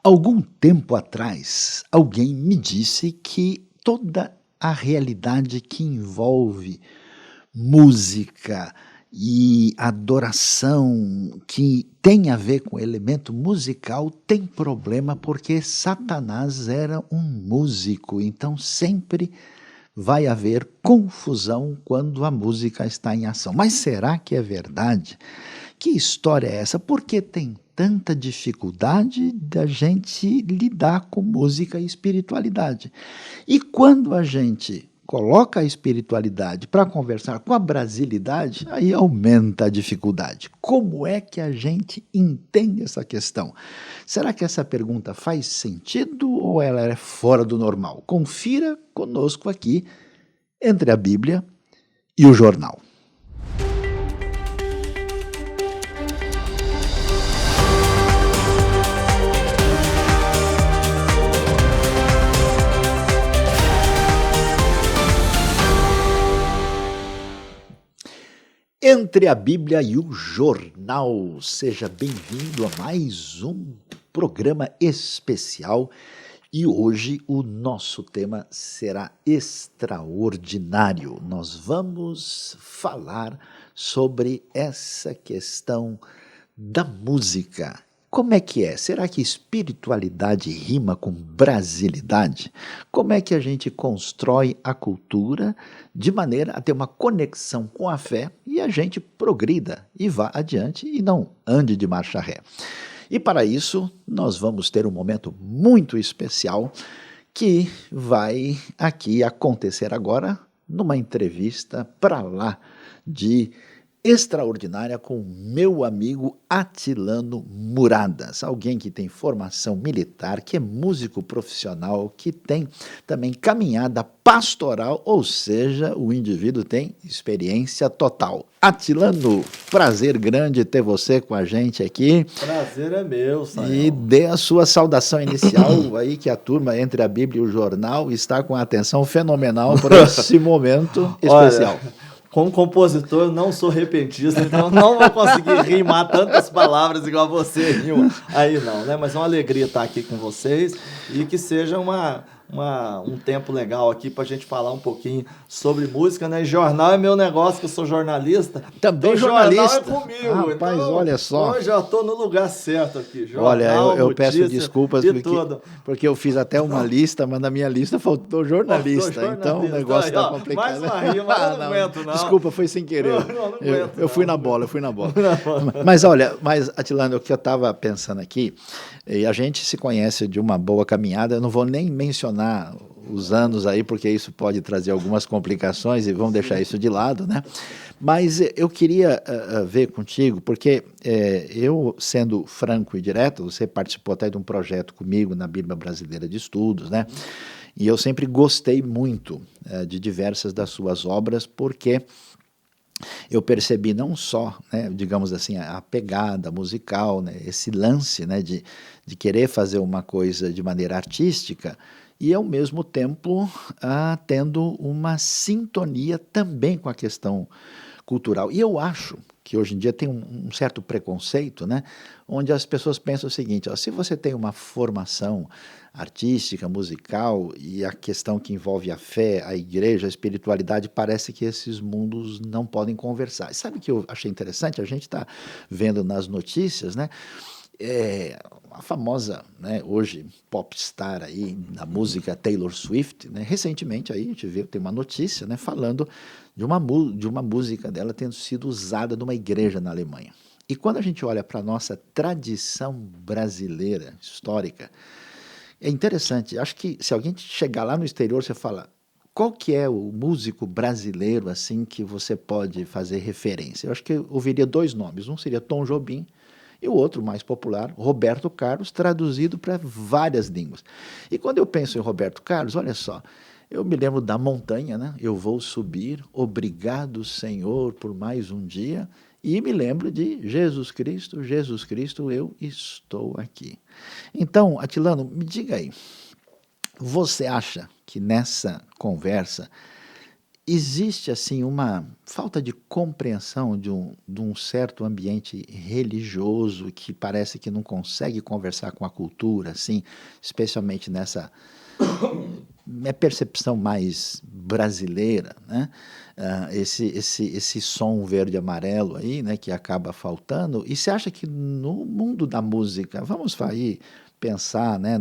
Algum tempo atrás, alguém me disse que toda a realidade que envolve música e adoração que tem a ver com elemento musical tem problema porque Satanás era um músico, então sempre vai haver confusão quando a música está em ação. Mas será que é verdade? Que história é essa? Por que tem tanta dificuldade da gente lidar com música e espiritualidade? E quando a gente coloca a espiritualidade para conversar com a brasilidade, aí aumenta a dificuldade. Como é que a gente entende essa questão? Será que essa pergunta faz sentido ou ela é fora do normal? Confira conosco aqui entre a Bíblia e o jornal. Entre a Bíblia e o jornal, seja bem-vindo a mais um programa especial e hoje o nosso tema será extraordinário. Nós vamos falar sobre essa questão da música. Como é que é? Será que espiritualidade rima com brasilidade? Como é que a gente constrói a cultura de maneira a ter uma conexão com a fé e a gente progrida e vá adiante e não ande de marcha ré? E para isso, nós vamos ter um momento muito especial que vai aqui acontecer agora numa entrevista para lá de extraordinária com meu amigo Atilano Muradas, alguém que tem formação militar, que é músico profissional, que tem também caminhada pastoral, ou seja, o indivíduo tem experiência total. Atilano, prazer grande ter você com a gente aqui. Prazer é meu, Sayão. E dê a sua saudação inicial aí, que a turma entre a Bíblia e o jornal está com atenção fenomenal para esse momento especial. Olha, como compositor, eu não sou repentista, então não vou conseguir rimar tantas palavras igual você rima aí não, né? Mas é uma alegria estar aqui com vocês e que seja um tempo legal aqui para a gente falar um pouquinho sobre música, né? Jornal é meu negócio, que eu sou jornalista. Também então, jornalista. Jornal é comigo. Rapaz, então, olha só. Hoje eu estou no lugar certo aqui. Jornal, olha, eu notícia, peço desculpas porque eu fiz até uma lista, mas na minha lista faltou jornalista. Então o negócio está complicado. Mais uma rima, eu não aguento, não. Desculpa, foi sem querer. Não aguento, eu fui na bola. Mas olha, Atilano, o que eu estava pensando aqui, e a gente se conhece de uma boa caminhada, eu não vou nem mencionar os anos aí, porque isso pode trazer algumas complicações e vamos deixar isso de lado, né? Mas eu queria ver contigo, porque eu, sendo franco e direto, você participou até de um projeto comigo na Bíblia Brasileira de Estudos, né? E eu sempre gostei muito de diversas das suas obras, porque eu percebi não só, né, digamos assim, a pegada musical, né, esse lance, né, de querer fazer uma coisa de maneira artística e, ao mesmo tempo, tendo uma sintonia também com a questão cultural. E eu acho que hoje em dia tem um certo preconceito, né, onde as pessoas pensam o seguinte, ó, se você tem uma formação artística, musical, e a questão que envolve a fé, a igreja, a espiritualidade, parece que esses mundos não podem conversar. E sabe o que eu achei interessante? A gente está vendo nas notícias, né, a famosa, né, hoje, popstar aí, da música Taylor Swift, né, recentemente aí a gente viu, tem uma notícia, né, falando de uma música dela tendo sido usada numa igreja na Alemanha. E quando a gente olha para a nossa tradição brasileira, histórica, é interessante, acho que se alguém chegar lá no exterior, você fala, qual que é o músico brasileiro assim que você pode fazer referência? Eu acho que eu ouviria dois nomes, um seria Tom Jobim, e o outro, mais popular, Roberto Carlos, traduzido para várias línguas. E quando eu penso em Roberto Carlos, olha só, eu me lembro da montanha, né? Eu vou subir, obrigado, Senhor, por mais um dia, e me lembro de Jesus Cristo, eu estou aqui. Então, Atilano, me diga aí, você acha que nessa conversa existe assim uma falta de compreensão de um certo ambiente religioso que parece que não consegue conversar com a cultura, assim, especialmente nessa minha percepção mais brasileira, né? Esse som verde e amarelo aí, né, que acaba faltando. E você acha que no mundo da música, vamos aí pensar, né,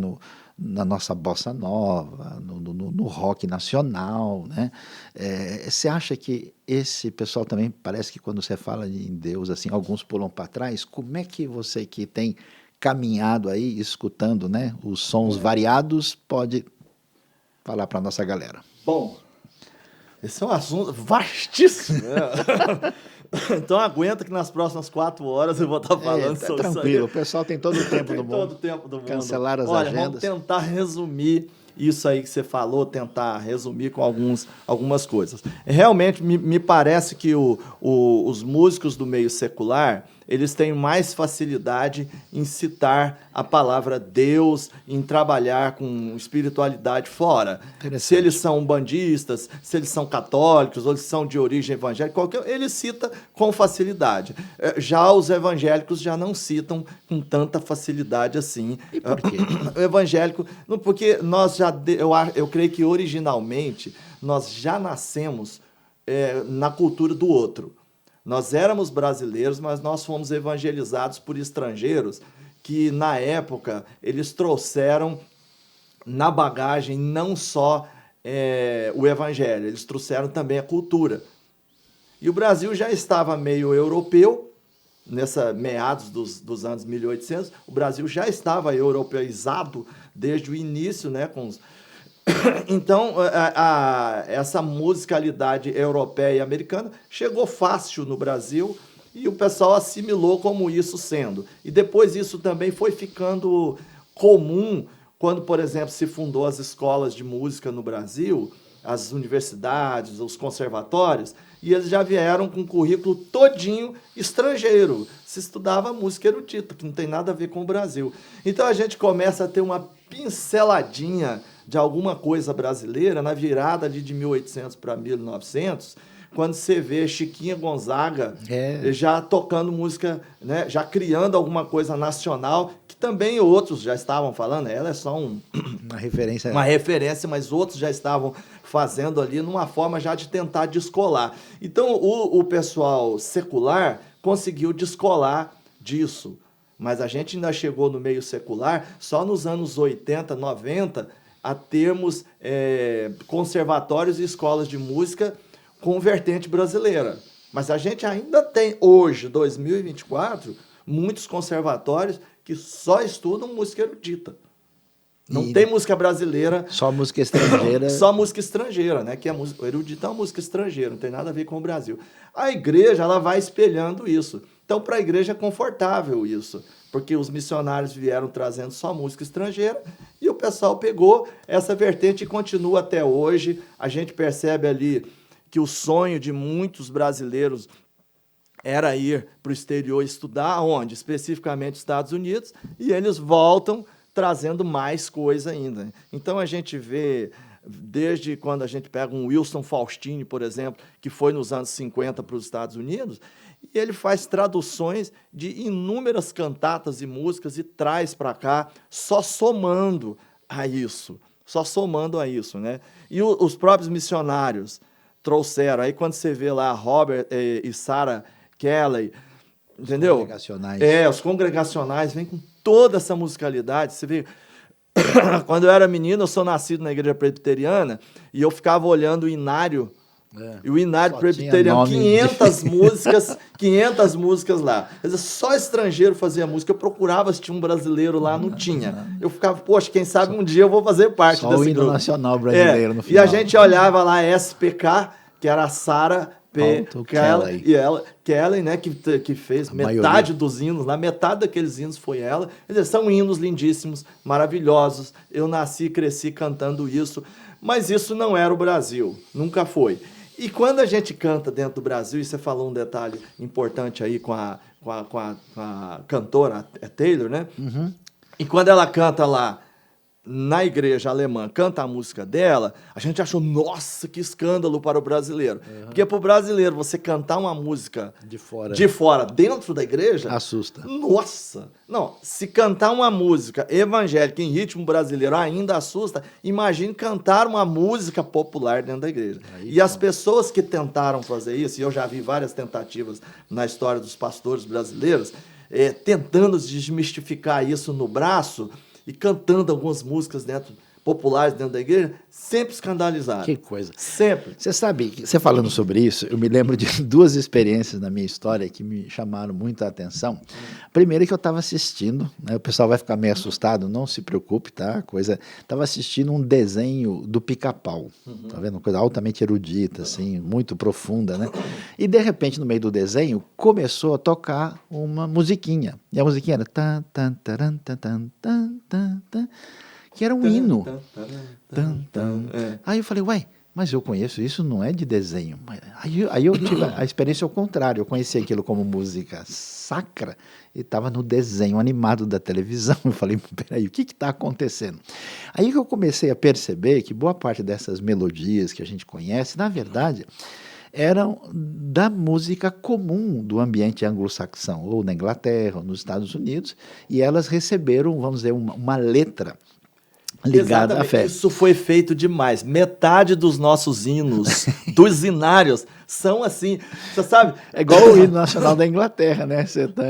na nossa bossa nova, no rock nacional, né? Você acha que esse pessoal também, parece que quando você fala em Deus, assim, alguns pulam para trás? Como é que você que tem caminhado aí, escutando, né, os sons variados, pode falar para a nossa galera? Bom, esse é um assunto vastíssimo, né? Então aguenta que nas próximas 4 horas eu vou estar falando Tá sobre isso tranquilo, aí. o pessoal tem todo o tempo do Tem todo o mundo. tempo do mundo. Cancelar as Olha, agendas. vamos tentar resumir isso aí que você falou, tentar resumir com algumas coisas. Realmente, me parece que os músicos do meio secular, eles têm mais facilidade em citar a palavra Deus, em trabalhar com espiritualidade fora. Se eles são bandistas, se eles são católicos, ou eles são de origem evangélica, ele cita com facilidade. Já os evangélicos já não citam com tanta facilidade assim. E por quê? O evangélico, porque nós já, eu creio que originalmente nós já nascemos na cultura do outro. Nós éramos brasileiros, mas nós fomos evangelizados por estrangeiros que, na época, eles trouxeram na bagagem não só o evangelho, eles trouxeram também a cultura. E o Brasil já estava meio europeu, meados dos anos 1800, o Brasil já estava europeizado desde o início, né, com os... Então, essa musicalidade europeia e americana chegou fácil no Brasil e o pessoal assimilou como isso sendo. E depois isso também foi ficando comum quando, por exemplo, se fundou as escolas de música no Brasil, as universidades, os conservatórios, e eles já vieram com um currículo todinho estrangeiro. Se estudava música erudita, que não tem nada a ver com o Brasil. Então a gente começa a ter uma pinceladinha de alguma coisa brasileira na virada ali de 1800 para 1900, quando você vê Chiquinha Gonzaga já tocando música, né, já criando alguma coisa nacional, que também outros já estavam falando, ela é só uma referência, mas outros já estavam fazendo ali numa forma já de tentar descolar. Então o pessoal secular conseguiu descolar disso, mas a gente ainda chegou no meio secular só nos anos 80, 90, a termos conservatórios e escolas de música com vertente brasileira. Mas a gente ainda tem, hoje, 2024, muitos conservatórios que só estudam música erudita. Não tem música brasileira. Só música estrangeira. Só música estrangeira, né? Que o erudito é uma música estrangeira, não tem nada a ver com o Brasil. A igreja, ela vai espelhando isso. Então, para a igreja é confortável isso, porque os missionários vieram trazendo só música estrangeira e o pessoal pegou essa vertente e continua até hoje. A gente percebe ali que o sonho de muitos brasileiros era ir para o exterior estudar, onde? Especificamente nos Estados Unidos, e eles voltam trazendo mais coisa ainda. Então a gente vê, desde quando a gente pega um Wilson Faustini, por exemplo, que foi nos anos 50 para os Estados Unidos, e ele faz traduções de inúmeras cantatas e músicas e traz para cá, só somando a isso, né? E os próprios missionários trouxeram. Aí quando você vê lá Robert e Sarah Kelly, entendeu? Congregacionais. Os congregacionais vêm com toda essa musicalidade. Você vê, quando eu era menino, eu sou nascido na igreja presbiteriana e eu ficava olhando o inário. E o inário presbiteriano, 500 músicas lá. Quer dizer, só estrangeiro fazia música. Eu procurava se tinha um brasileiro lá, não tinha. Eu ficava, poxa, quem sabe um dia eu vou fazer parte só desse o hino grupo. nacional brasileiro no final. E a gente olhava lá SPK, que era a Sarah Kelly. E ela, Kelly, né, que fez metade dos hinos, lá metade daqueles hinos foi ela. Quer dizer, são hinos lindíssimos, maravilhosos. Eu nasci e cresci cantando isso, mas isso não era o Brasil, nunca foi. E quando a gente canta dentro do Brasil, e você falou um detalhe importante aí com a cantora, Taylor, né? Uhum. E quando ela canta lá na igreja alemã canta a música dela, a gente achou, nossa, que escândalo para o brasileiro. Porque para o brasileiro, você cantar uma música de fora dentro da igreja... Assusta. Nossa! Não, se cantar uma música evangélica em ritmo brasileiro ainda assusta, imagine cantar uma música popular dentro da igreja. E as pessoas que tentaram fazer isso, e eu já vi várias tentativas na história dos pastores brasileiros, tentando desmistificar isso no braço e cantando algumas músicas populares dentro da igreja, sempre escandalizaram. Que coisa. Sempre. Você sabe, você falando sobre isso, eu me lembro de duas experiências na minha história que me chamaram muito a atenção. Primeiro que eu estava assistindo, né, o pessoal vai ficar meio assustado, não se preocupe, tá? Estava assistindo um desenho do Pica-Pau, tá vendo? Uma coisa altamente erudita, assim, muito profunda, né? E de repente, no meio do desenho, começou a tocar uma musiquinha. E a musiquinha era tan, tan, taran, tan, tan, tan, tan, tan, que era um hino. Aí eu falei, uai, mas eu conheço isso, não é de desenho. Aí eu tive a experiência ao contrário, eu conheci aquilo como música sacra e estava no desenho animado da televisão. Eu falei, peraí, o que está acontecendo? Aí que eu comecei a perceber que boa parte dessas melodias que a gente conhece, na verdade, eram da música comum do ambiente anglo-saxão, ou na Inglaterra, ou nos Estados Unidos, e elas receberam, vamos dizer, uma letra ligada à fé. Isso foi feito demais. Metade dos nossos hinos, dos hinários, são assim. Você sabe? É igual o hino nacional da Inglaterra, né? Você tá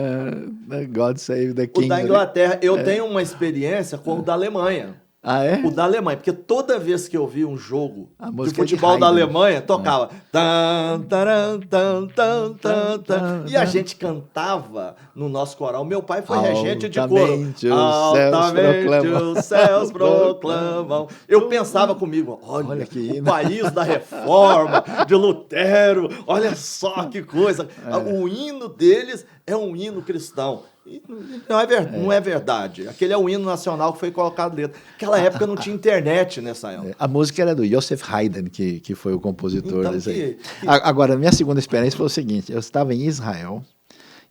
God Save the King. O da Inglaterra, eu tenho uma experiência com o da Alemanha. Ah, é? O da Alemanha, porque toda vez que eu vi um jogo de música futebol de da Haydn. Alemanha, tocava. Tan, taran, tan, tan, tan, tan. E a gente cantava no nosso coral. Meu pai foi regente de coro. Altamente os céus proclamam. Eu pensava comigo, olha que o hino. país da reforma, de Lutero, olha só que coisa. O hino deles é um hino cristão. E não é verdade. Aquele é o hino nacional que foi colocado dentro. Naquela época não tinha internet nessa época. A música era do Joseph Haydn, que foi o compositor Então, desse aí. Agora, minha segunda experiência foi o seguinte, eu estava em Israel,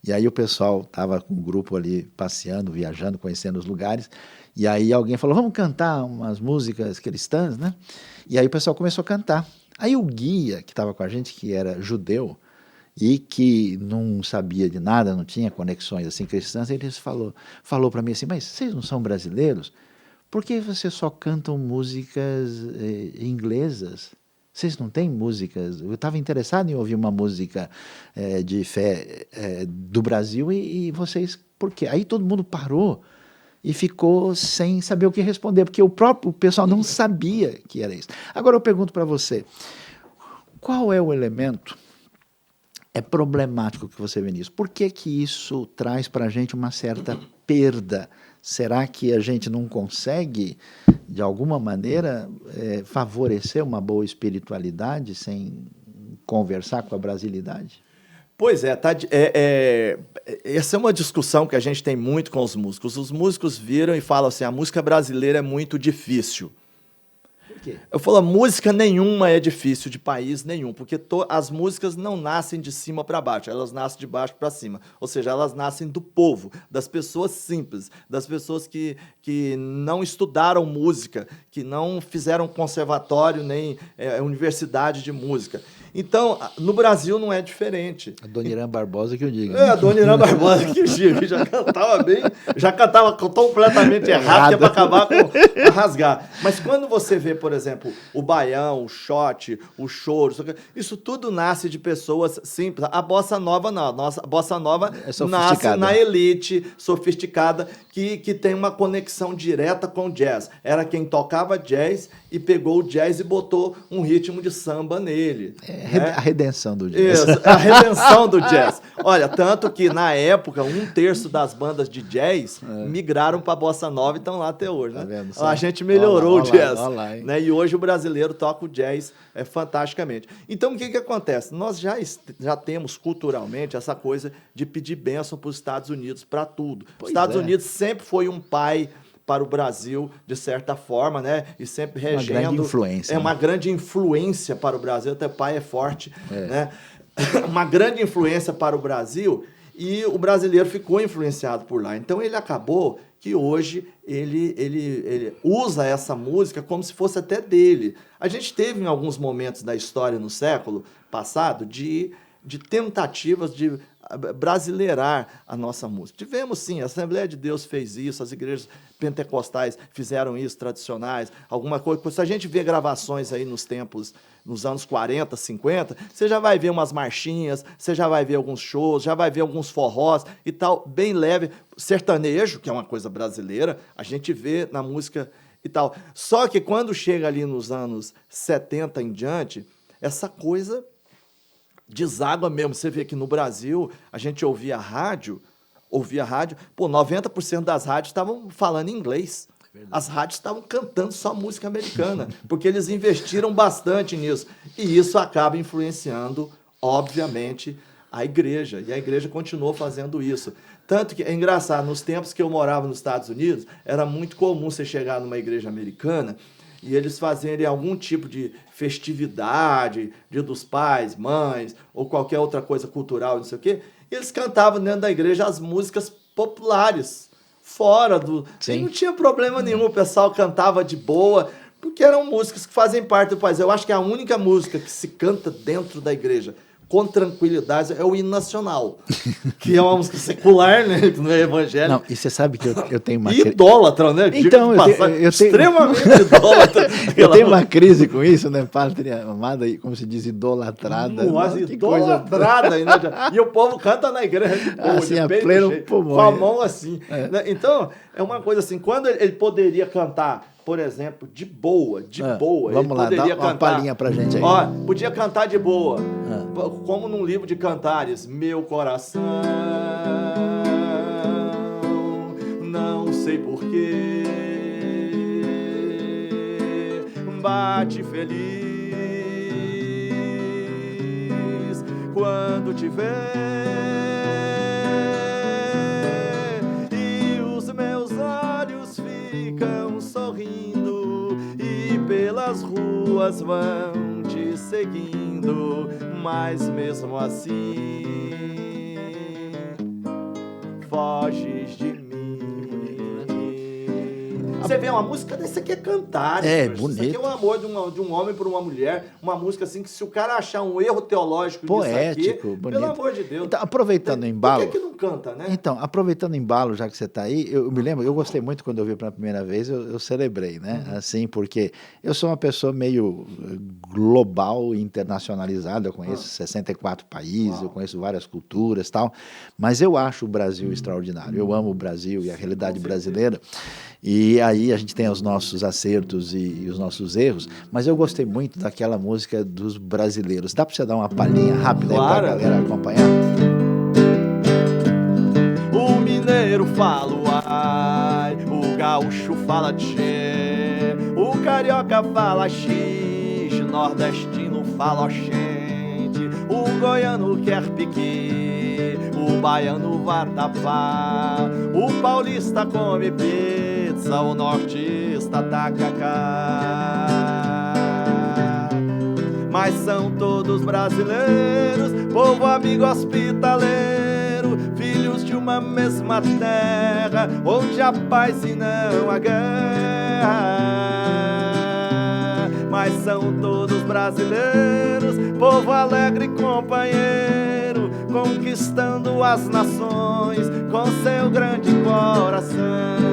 e aí o pessoal estava com um grupo ali passeando, viajando, conhecendo os lugares, e aí alguém falou, vamos cantar umas músicas cristãs, né? E aí o pessoal começou a cantar. Aí o guia que estava com a gente, que era judeu, e que não sabia de nada, não tinha conexões assim cristãs, ele falou para mim assim, mas vocês não são brasileiros? Por que vocês só cantam músicas inglesas? Vocês não têm músicas? Eu estava interessado em ouvir uma música de fé do Brasil e vocês, por quê? Aí todo mundo parou e ficou sem saber o que responder, porque o próprio pessoal não sabia que era isso. Agora eu pergunto para você, qual é o elemento problemático que você vê nisso? Por que que isso traz para a gente uma certa perda? Será que a gente não consegue, de alguma maneira, favorecer uma boa espiritualidade sem conversar com a brasilidade? Pois é, essa é uma discussão que a gente tem muito com os músicos. Os músicos viram e falam assim, a música brasileira é muito difícil. Eu falo, música nenhuma é difícil de país nenhum, porque as músicas não nascem de cima para baixo, elas nascem de baixo para cima. Ou seja, elas nascem do povo, das pessoas simples, das pessoas que não estudaram música, que não fizeram conservatório nem universidade de música. Então, no Brasil não é diferente. A Dona Irã Barbosa que eu digo. Né? A Dona Irã Barbosa que eu digo, já cantava bem, já cantava completamente errado, que é para acabar com rasgar. Mas quando você vê, por exemplo, o baião, o shot, o choro, isso tudo nasce de pessoas simples. A bossa nova não, a bossa nova nasce na elite sofisticada que tem uma conexão direta com o jazz. Era quem tocava jazz e pegou o jazz e botou um ritmo de samba nele. A redenção do jazz. Isso, a redenção do jazz. Olha, tanto que na época, 1/3 das bandas de jazz migraram para a bossa nova e estão lá até hoje. Né? Tá vendo, a gente melhorou o jazz. Né? E hoje o brasileiro toca o jazz fantasticamente. Então, o que acontece? Nós já temos culturalmente essa coisa de pedir bênção para os Estados Unidos para tudo. Os Estados Unidos sempre foi um pai para o Brasil, de certa forma, né? E sempre regendo. Uma grande influência. Uma grande influência para o Brasil, até pai é forte, né? Uma grande influência para o Brasil. E o brasileiro ficou influenciado por lá. Então ele acabou que hoje ele usa essa música como se fosse até dele. A gente teve em alguns momentos da história no século passado de tentativas de brasileirar a nossa música. Tivemos sim, a Assembleia de Deus fez isso, as igrejas pentecostais fizeram isso, tradicionais, alguma coisa. Se a gente vê gravações aí nos anos 40, 50, você já vai ver umas marchinhas, você já vai ver alguns shows, já vai ver alguns forrós e tal, bem leve. Sertanejo, que é uma coisa brasileira, a gente vê na música e tal. Só que quando chega ali nos anos 70 em diante, essa coisa deságua mesmo. Você vê que no Brasil, a gente ouvia rádio, 90% das rádios estavam falando inglês. As rádios estavam cantando só música americana, porque eles investiram bastante nisso. E isso acaba influenciando, obviamente, a igreja. E a igreja continuou fazendo isso. Tanto que, é engraçado, nos tempos que eu morava nos Estados Unidos, era muito comum você chegar numa igreja americana e eles fazerem algum tipo de festividade, Dia dos Pais, Mães, ou qualquer outra coisa cultural, não sei o quê, e eles cantavam dentro da igreja as músicas populares, fora do... E não tinha problema nenhum, o pessoal cantava de boa, porque eram músicas que fazem parte do país. Eu acho que a única música que se canta dentro da igreja com tranquilidade é o hino nacional, que é uma música secular, né, que não é evangélico. Não, e você sabe que eu tenho uma... Idólatra, né? Então, eu tenho... Extremamente idólatra. Eu tenho uma crise com isso, né? Pátria amada, como se diz, idolatrada. Nossa, idolatrada. Coisa... E o povo canta na igreja de boa, assim, de a peito pleno cheio, pulmão, com a mão assim. Então, é uma coisa assim, quando ele poderia cantar, por exemplo, de boa. Vamos lá, dá uma palhinha pra gente aí. Ó, podia cantar de boa, como num livro de cantares. Meu coração, não sei porquê, bate feliz quando te vê, e os meus olhos ficam sorrindo e pelas ruas vão te seguindo, mas mesmo assim foges de mim. Você vê uma música dessa aqui é cantar. Bonito. Isso aqui é o amor de um homem por uma mulher, uma música assim que se o cara achar um erro teológico poético, nisso aqui, bonito. pelo amor de Deus. Então, aproveitando o embalo... Por que não canta, né? Então, aproveitando o embalo, já que você está aí, eu me lembro, eu gostei muito quando eu vi pela primeira vez, eu celebrei, né? Assim, porque eu sou uma pessoa meio global e internacionalizada, eu conheço 64 países, eu conheço várias culturas e tal, mas eu acho o Brasil extraordinário, eu amo o Brasil e a realidade brasileira, e aí a gente tem os nossos acertos e os nossos erros, mas eu gostei muito daquela música dos brasileiros. Dá para você dar uma palhinha rápida aí para a galera acompanhar? O mineiro fala ai, o gaúcho fala tchê, o carioca fala x, o nordestino fala oxente, o goiano quer piqui, o baiano vatapá, o paulista come pizza, o nortista tacacá. Mas são todos brasileiros, povo amigo hospitaleiro, filhos de uma mesma terra, onde há paz e não há guerra. Mas são todos brasileiros, povo alegre e companheiro, conquistando as nações com seu grande coração.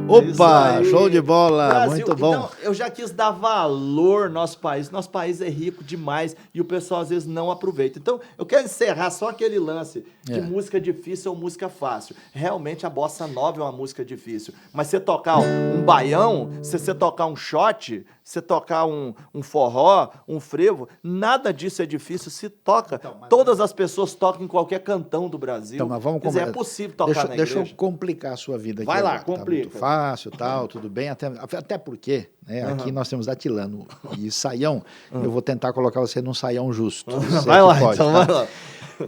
Opa, show de bola, Brasil, muito bom. Então, eu já quis dar valor ao nosso país. Nosso país é rico demais e o pessoal às vezes não aproveita. Então, eu quero encerrar só aquele lance de música difícil ou música fácil. Realmente, a bossa nova é uma música difícil. Mas você tocar um baião, se você tocar um shot, você tocar um forró, um frevo, nada disso é difícil. Se toca, então, todas as pessoas tocam em qualquer cantão do Brasil. Então, mas vamos Quer dizer, é possível tocar na igreja. Deixa eu complicar a sua vida aqui. Vai lá, agora. complica. Tá muito fácil, tal, tudo bem, até porque, né, aqui nós temos Atilano e Saião, eu vou tentar colocar você num Saião justo. Vai lá, pode, então, tá? vai lá.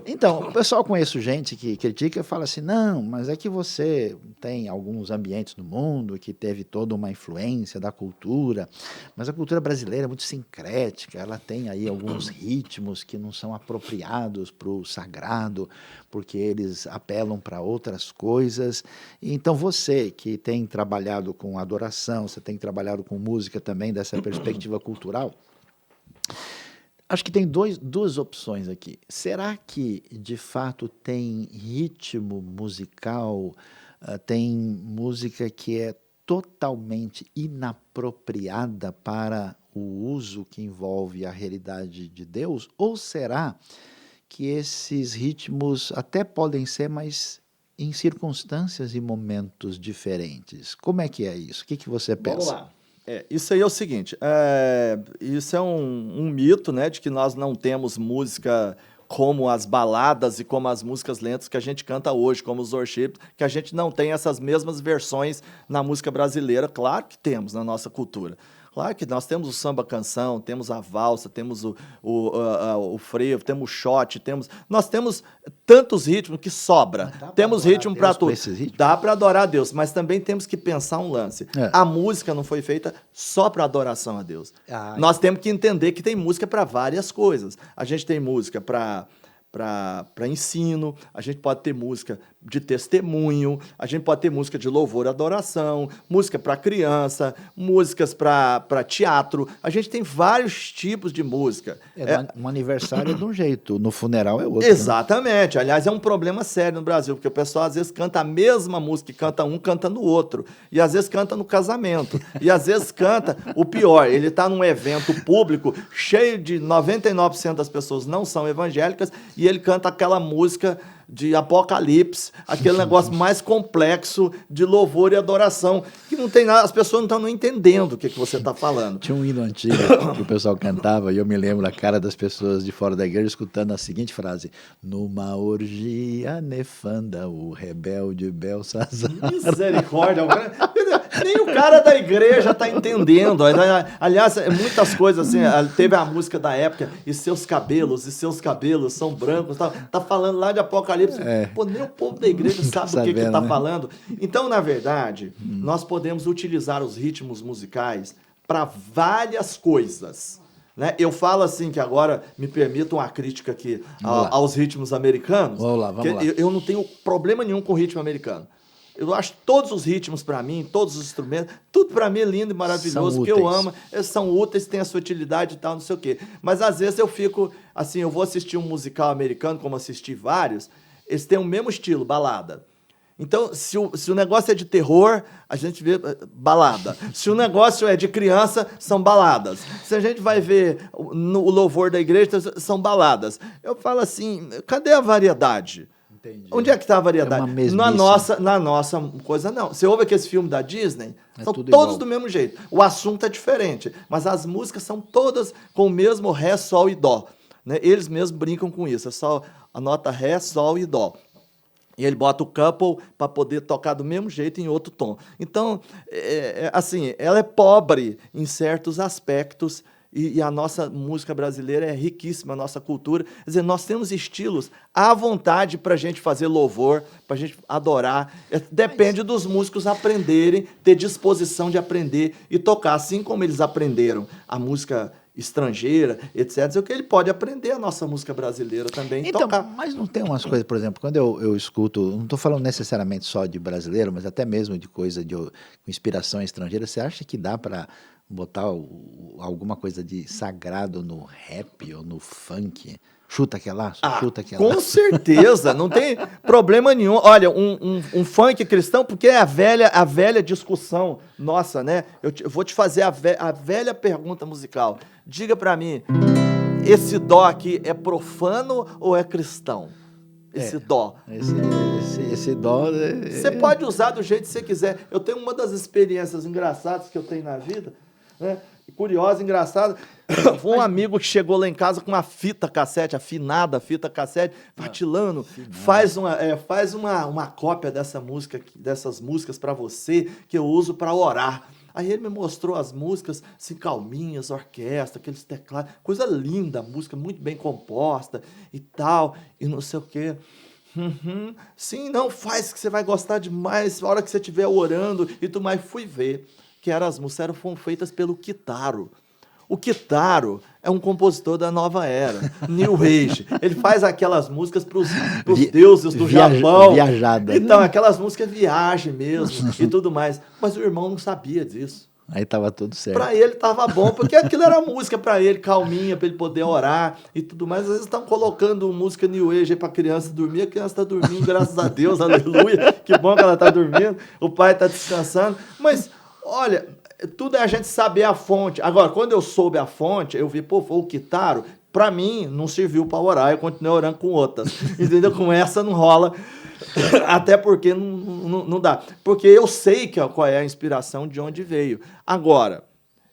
Então, o pessoal, conheço gente que critica e fala assim, não, mas é que você tem alguns ambientes no mundo que teve toda uma influência da cultura, mas a cultura brasileira é muito sincrética, ela tem aí alguns ritmos que não são apropriados para o sagrado, porque eles apelam para outras coisas. Então, você que tem trabalhado com adoração, você tem trabalhado com música também dessa perspectiva cultural, acho que tem duas opções aqui. Será que, de fato, tem ritmo musical, tem música que é totalmente inapropriada para o uso que envolve a realidade de Deus? Ou será que esses ritmos até podem ser, mas em circunstâncias e momentos diferentes? Como é que é isso? O que você pensa? Vamos lá. Isso aí é o seguinte, isso é um mito, né, de que nós não temos música como as baladas e como as músicas lentas que a gente canta hoje, como os worship, que a gente não tem essas mesmas versões na música brasileira. Claro que temos na nossa cultura. Claro que nós temos o samba-canção, temos a valsa, temos o frevo, temos o shot, nós temos tantos ritmos que sobra. Temos ritmo para tudo. Dá para adorar a Deus, mas também temos que pensar um lance. A música não foi feita só para adoração a Deus. Nós temos que entender que tem música para várias coisas. A gente tem música para ensino, a gente pode ter música de testemunho, a gente pode ter música de louvor e adoração, música para criança, músicas para teatro, a gente tem vários tipos de música. Um aniversário é de um jeito, no funeral é outro. Exatamente, né? Aliás, é um problema sério no Brasil, porque o pessoal às vezes canta a mesma música, canta um, canta no outro, e às vezes canta no casamento, e às vezes canta o pior, ele está num evento público cheio de 99% das pessoas não são evangélicas, e ele canta aquela música de Apocalipse, aquele negócio mais complexo de louvor e adoração, que não tem nada, as pessoas não estão entendendo o que você está falando. Tinha um hino antigo que o pessoal cantava, e eu me lembro da cara das pessoas de fora da igreja escutando a seguinte frase: numa orgia nefanda, o rebelde Belsazar. Misericórdia! Nem o cara da igreja está entendendo. Aliás, muitas coisas assim, teve a música da época, e seus cabelos são brancos, tá falando lá de Apocalipse. Pô, nem o povo da igreja sabe o que está falando. Então, na verdade, nós podemos utilizar os ritmos musicais para várias coisas. Né? Eu falo assim, que agora me permita uma crítica aqui aos ritmos americanos. Vamos lá. Eu não tenho problema nenhum com o ritmo americano. Eu acho todos os ritmos para mim, todos os instrumentos, tudo para mim é lindo e maravilhoso, que eu amo, eles são úteis, têm a sua utilidade e tal, não sei o quê. Mas às vezes eu fico, assim, eu vou assistir um musical americano, como assisti vários, eles têm o mesmo estilo, balada. Então, se o negócio é de terror, a gente vê balada. Se o negócio é de criança, são baladas. Se a gente vai ver no louvor da igreja, são baladas. Eu falo assim, cadê a variedade? Entendi. Onde é que está a variedade? Na nossa coisa, não. Você ouve aquele filme da Disney, são todos igual. Do mesmo jeito. O assunto é diferente, mas as músicas são todas com o mesmo ré, sol e dó. Né? Eles mesmos brincam com isso. É só a nota ré, sol e dó. E ele bota o couple para poder tocar do mesmo jeito em outro tom. Então, assim, ela é pobre em certos aspectos. E a nossa música brasileira é riquíssima, a nossa cultura. Quer dizer, nós temos estilos à vontade para a gente fazer louvor, para a gente adorar. Depende dos músicos aprenderem, ter disposição de aprender e tocar. Assim como eles aprenderam a música estrangeira, etc. O que ele pode aprender a nossa música brasileira também então, tocar. Mas não tem umas coisas, por exemplo, quando eu escuto, não estou falando necessariamente só de brasileiro, mas até mesmo de coisa de inspiração estrangeira, você acha que dá para botar alguma coisa de sagrado no rap ou no funk? Chuta aquela, chuta aquela. Com certeza, não tem problema nenhum. Olha, um funk cristão, porque é a velha discussão nossa, né? Eu vou te fazer a velha pergunta musical. Diga pra mim, esse dó aqui é profano ou é cristão? Esse dó. Esse dó... Você pode usar do jeito que você quiser. Eu tenho uma das experiências engraçadas que eu tenho na vida, né? Curiosa, engraçada. Foi um amigo que chegou lá em casa com uma fita cassete, afinada fita cassete, Patilano, faz uma cópia dessas músicas para você, que eu uso para orar. Aí ele me mostrou as músicas, assim, calminhas, orquestra, aqueles teclados, coisa linda, música muito bem composta e tal, e não sei o quê. Sim, não, faz que você vai gostar demais, a hora que você estiver orando e tudo mais. Fui ver que as músicas foram feitas pelo Kitaro. O Kitaro é um compositor da nova era, New Age. Ele faz aquelas músicas para os deuses do Japão. Viajada. Então, aquelas músicas viagem mesmo e tudo mais. Mas o irmão não sabia disso. Aí estava tudo certo. Para ele estava bom, porque aquilo era música para ele, calminha, para ele poder orar e tudo mais. Às vezes estão colocando música New Age para a criança dormir, a criança está dormindo, graças a Deus, aleluia. Que bom que ela está dormindo, o pai está descansando. Mas, olha... Tudo é a gente saber a fonte. Agora, quando eu soube a fonte, eu vi, pô, foi o Kitaro. Pra mim, não serviu pra orar. Eu continuei orando com outras. Entendeu? Com essa não rola. Até porque não dá. Porque eu sei qual é a inspiração, de onde veio. Agora,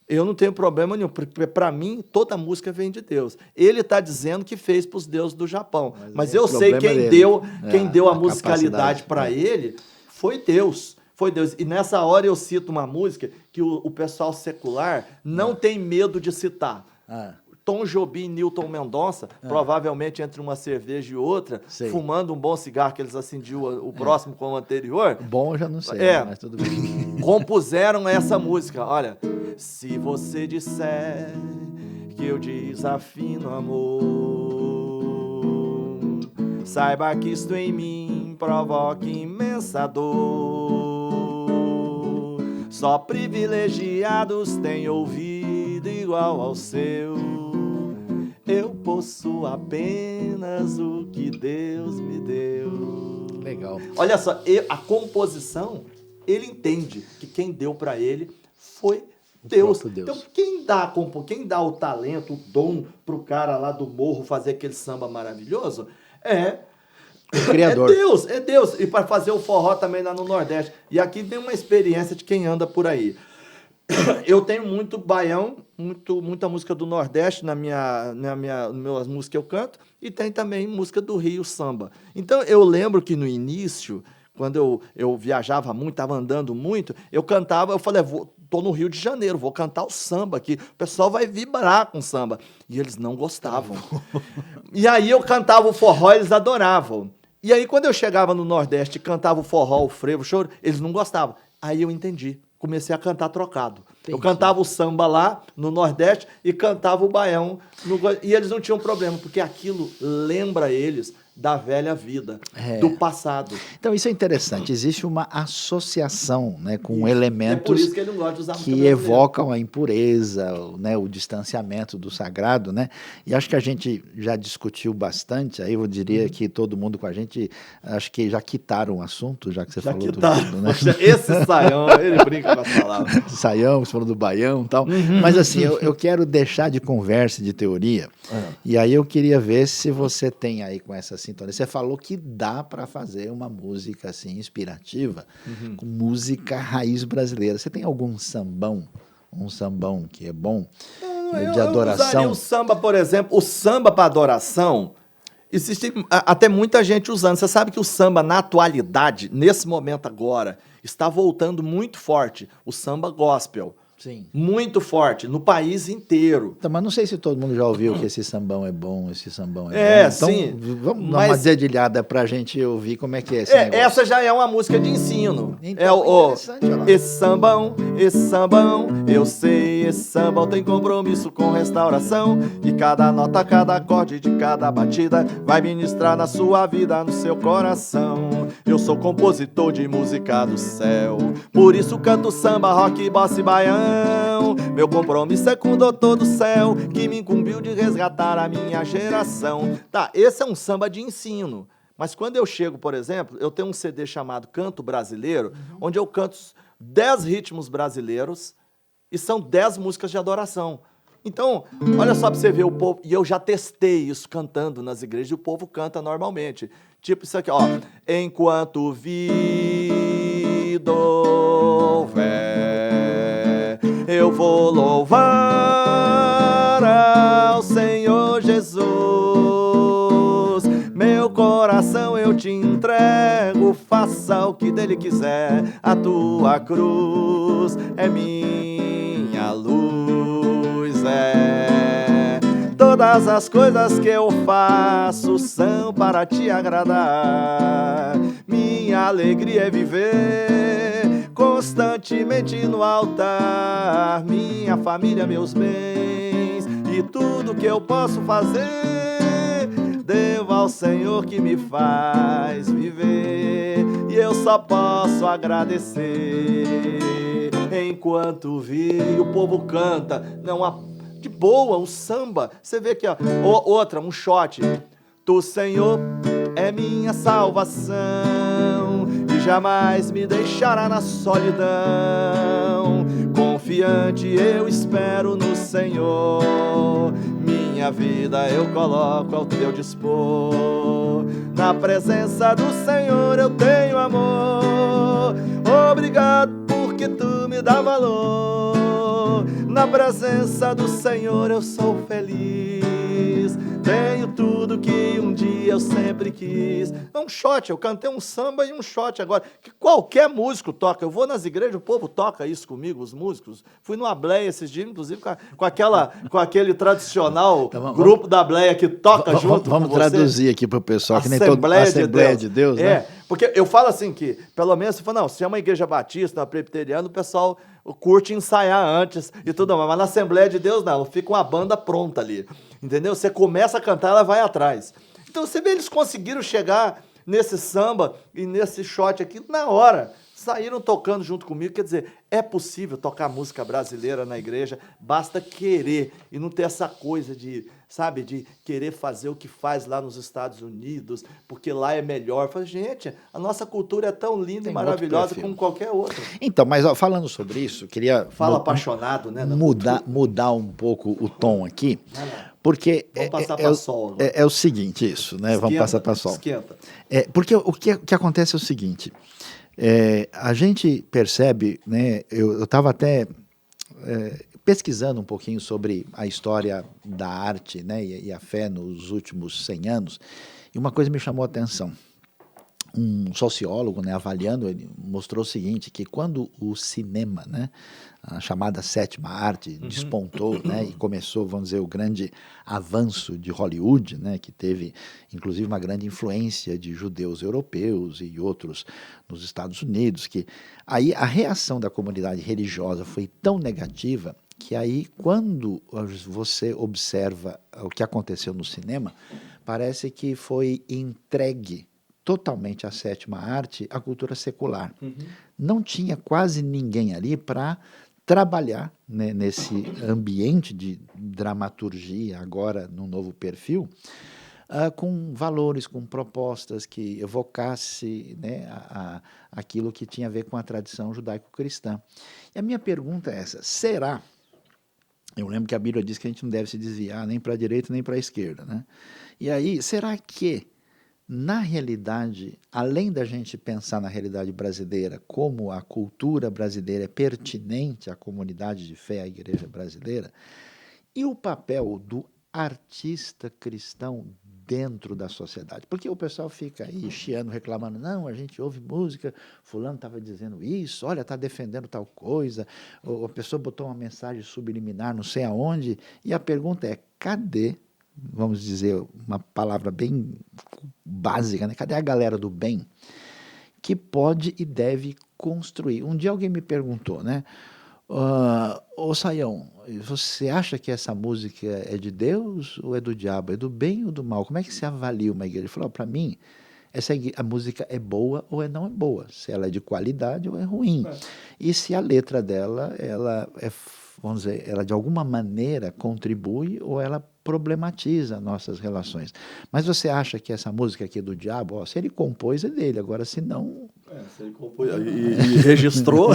eu não tenho problema nenhum. Porque pra mim, toda música vem de Deus. Ele está dizendo que fez pros deuses do Japão. Mas eu sei quem deu a musicalidade para ele foi Deus. Foi Deus. E nessa hora eu cito uma música que o pessoal secular não tem medo de citar. Tom Jobim e Newton Mendonça, provavelmente entre uma cerveja e outra, fumando um bom cigarro que eles acendiam o próximo com o anterior. Bom, eu já não sei, mas tudo bem. Compuseram essa música. Olha, se você disser que eu desafino amor, saiba que isto em mim provoca imensa dor. Só privilegiados têm ouvido igual ao seu. Eu possuo apenas o que Deus me deu. Legal. Olha só, a composição, ele entende que quem deu para ele foi Deus. Então, quem dá o talento, o dom pro cara lá do morro fazer aquele samba maravilhoso é o Criador. É Deus. E para fazer o forró também lá no Nordeste. E aqui tem uma experiência de quem anda por aí. Eu tenho muito baião, muita música do Nordeste nas minhas músicas que eu canto, e tem também música do Rio, samba. Então, eu lembro que no início, quando eu viajava muito, estava andando muito, eu cantava, eu falei, tô no Rio de Janeiro, vou cantar o samba aqui, o pessoal vai vibrar com samba. E eles não gostavam. E aí eu cantava o forró, eles adoravam. E aí quando eu chegava no Nordeste e cantava o forró, o frevo, o choro, eles não gostavam. Aí eu entendi, comecei a cantar trocado. Eu cantava o samba lá no Nordeste e cantava o baião. E eles não tinham problema, porque aquilo lembra eles da velha vida, do passado. Então, isso é interessante. Existe uma associação, né, com elementos por isso que, ele não gosta de usar que evocam a impureza, né, o distanciamento do sagrado. Né? E acho que a gente já discutiu bastante, aí eu diria que todo mundo com a gente, acho que já quitaram o assunto, já que você falou do tudo. Né? Esse Saião, ele brinca com as palavras. Saião, você falou do baião e tal. Mas assim, eu quero deixar de conversa, de teoria, e aí eu queria ver se você tem aí com essa sintonia. Você falou que dá para fazer uma música assim inspirativa, com música raiz brasileira. Você tem algum sambão, um sambão que é bom, de adoração? Eu usaria o samba, por exemplo, o samba para adoração. Existe até muita gente usando. Você sabe que o samba, na atualidade, nesse momento agora, está voltando muito forte. O samba gospel. Sim. Muito forte, no país inteiro. Então, mas não sei se todo mundo já ouviu que esse sambão é bom, esse sambão é bom. Então, sim. Vamos dar uma dedilhada pra gente ouvir como é que é esse negócio. Essa já é uma música de ensino. Então, esse sambão, eu sei, esse sambão tem compromisso com restauração. E cada nota, cada acorde de cada batida vai ministrar na sua vida, no seu coração. Eu sou compositor de música do céu, por isso canto samba, rock, bossa e baião. Meu compromisso é com o doutor do céu, que me incumbiu de resgatar a minha geração. Tá, esse é um samba de ensino. Mas quando eu chego, por exemplo, eu tenho um CD chamado Canto Brasileiro, onde eu canto 10 ritmos brasileiros e são 10 músicas de adoração. Então, olha só pra você ver o povo, e eu já testei isso cantando nas igrejas, e o povo canta normalmente. Tipo isso aqui, ó. Enquanto vida houver, eu vou louvar ao Senhor Jesus. Meu coração eu te entrego, faça o que dele quiser. A tua cruz é minha luz, Todas as coisas que eu faço são para te agradar. Minha alegria é viver constantemente no altar. Minha família, meus bens e tudo que eu posso fazer, devo ao Senhor que me faz viver. E eu só posso agradecer. Enquanto vi, o povo canta, não de boa, um samba. Você vê aqui, ó, outra, um shot. Tu, Senhor, é minha salvação e jamais me deixará na solidão. Confiante eu espero no Senhor, minha vida eu coloco ao teu dispor. Na presença do Senhor eu tenho amor. Obrigado porque tu me dá valor. Na presença do Senhor eu sou feliz. Tenho tudo que um dia eu sempre quis. É um shot, eu cantei um samba e um shot agora, que qualquer músico toca. Eu vou nas igrejas, o povo toca isso comigo, os músicos. Fui numa bleia esses dias, inclusive com aquele tradicional então, grupo da bleia que toca junto vamos com você. Traduzir aqui para o pessoal, que nem todo Assembleia de Deus, né? Porque eu falo assim que, pelo menos, se for, não, se é uma igreja batista, uma presbiteriana, o pessoal curte ensaiar antes e tudo mais, mas na Assembleia de Deus não, fica uma banda pronta ali, entendeu? Você começa a cantar, ela vai atrás. Então você vê, eles conseguiram chegar nesse samba e nesse shot aqui na hora, saíram tocando junto comigo. Quer dizer, é possível tocar música brasileira na igreja, basta querer e não ter essa coisa de, sabe, de querer fazer o que faz lá nos Estados Unidos, porque lá é melhor. Fala, gente, a nossa cultura é tão linda e maravilhosa como qualquer outra. Então, mas ó, falando sobre isso, queria apaixonado, né? Mudar um pouco o tom aqui, porque vamos passar para sol agora. É o seguinte, isso, né? Vamos passar para sol. Esquenta. Porque o que acontece é o seguinte. A gente percebe, né, eu estava até pesquisando um pouquinho sobre a história da arte, né, e a fé nos últimos 100 anos, e uma coisa me chamou a atenção. Um sociólogo, né, avaliando, ele mostrou o seguinte, que quando o cinema, né, a chamada sétima arte, despontou, né, e começou, vamos dizer, o grande avanço de Hollywood, né, que teve, inclusive, uma grande influência de judeus europeus e outros nos Estados Unidos, que aí a reação da comunidade religiosa foi tão negativa que aí, quando você observa o que aconteceu no cinema, parece que foi entregue totalmente a sétima arte, a cultura secular. Não tinha quase ninguém ali para trabalhar, né, nesse ambiente de dramaturgia, agora num novo perfil, com valores, com propostas que evocasse, né, aquilo que tinha a ver com a tradição judaico-cristã. E a minha pergunta é essa: será? Eu lembro que a Bíblia diz que a gente não deve se desviar nem para a direita nem para a esquerda, né? E aí, será que na realidade, além da gente pensar na realidade brasileira, como a cultura brasileira é pertinente à comunidade de fé, à igreja brasileira, e o papel do artista cristão dentro da sociedade? Porque o pessoal fica aí chiando, reclamando, não, a gente ouve música, fulano estava dizendo isso, olha, está defendendo tal coisa, ou a pessoa botou uma mensagem subliminar não sei aonde, e a pergunta é, cadê, vamos dizer uma palavra bem básica, né? Cadê a galera do bem que pode e deve construir? Um dia alguém me perguntou, né? Ô Saião, você acha que essa música é de Deus ou é do diabo? É do bem ou do mal? Como é que você avalia uma igreja? Ele falou, para mim, a música é boa ou não é boa, se ela é de qualidade ou é ruim. E se a letra dela, ela é, vamos dizer, ela de alguma maneira contribui ou ela problematiza nossas relações. Mas você acha que essa música aqui é do diabo? Ó, se ele compôs, é dele. Agora, se não... se ele compôs e registrou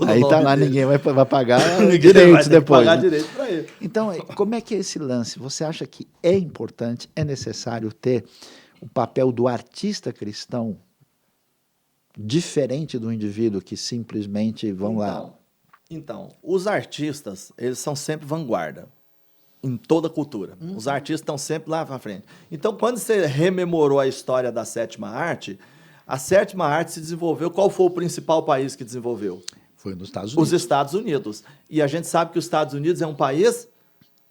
aí tá lá, ninguém vai pagar direitos depois. Pagar direito para ele. Então, como é que é esse lance? Você acha que é importante, é necessário ter o papel do artista cristão diferente do indivíduo que simplesmente vão lá... Então, os artistas, eles são sempre vanguarda. em toda a cultura. Os artistas estão sempre lá para frente. Então, quando você rememorou a história da sétima arte, a sétima arte se desenvolveu. Qual foi o principal país que desenvolveu? Foi nos Estados Unidos. Os Estados Unidos. E a gente sabe que os Estados Unidos é um país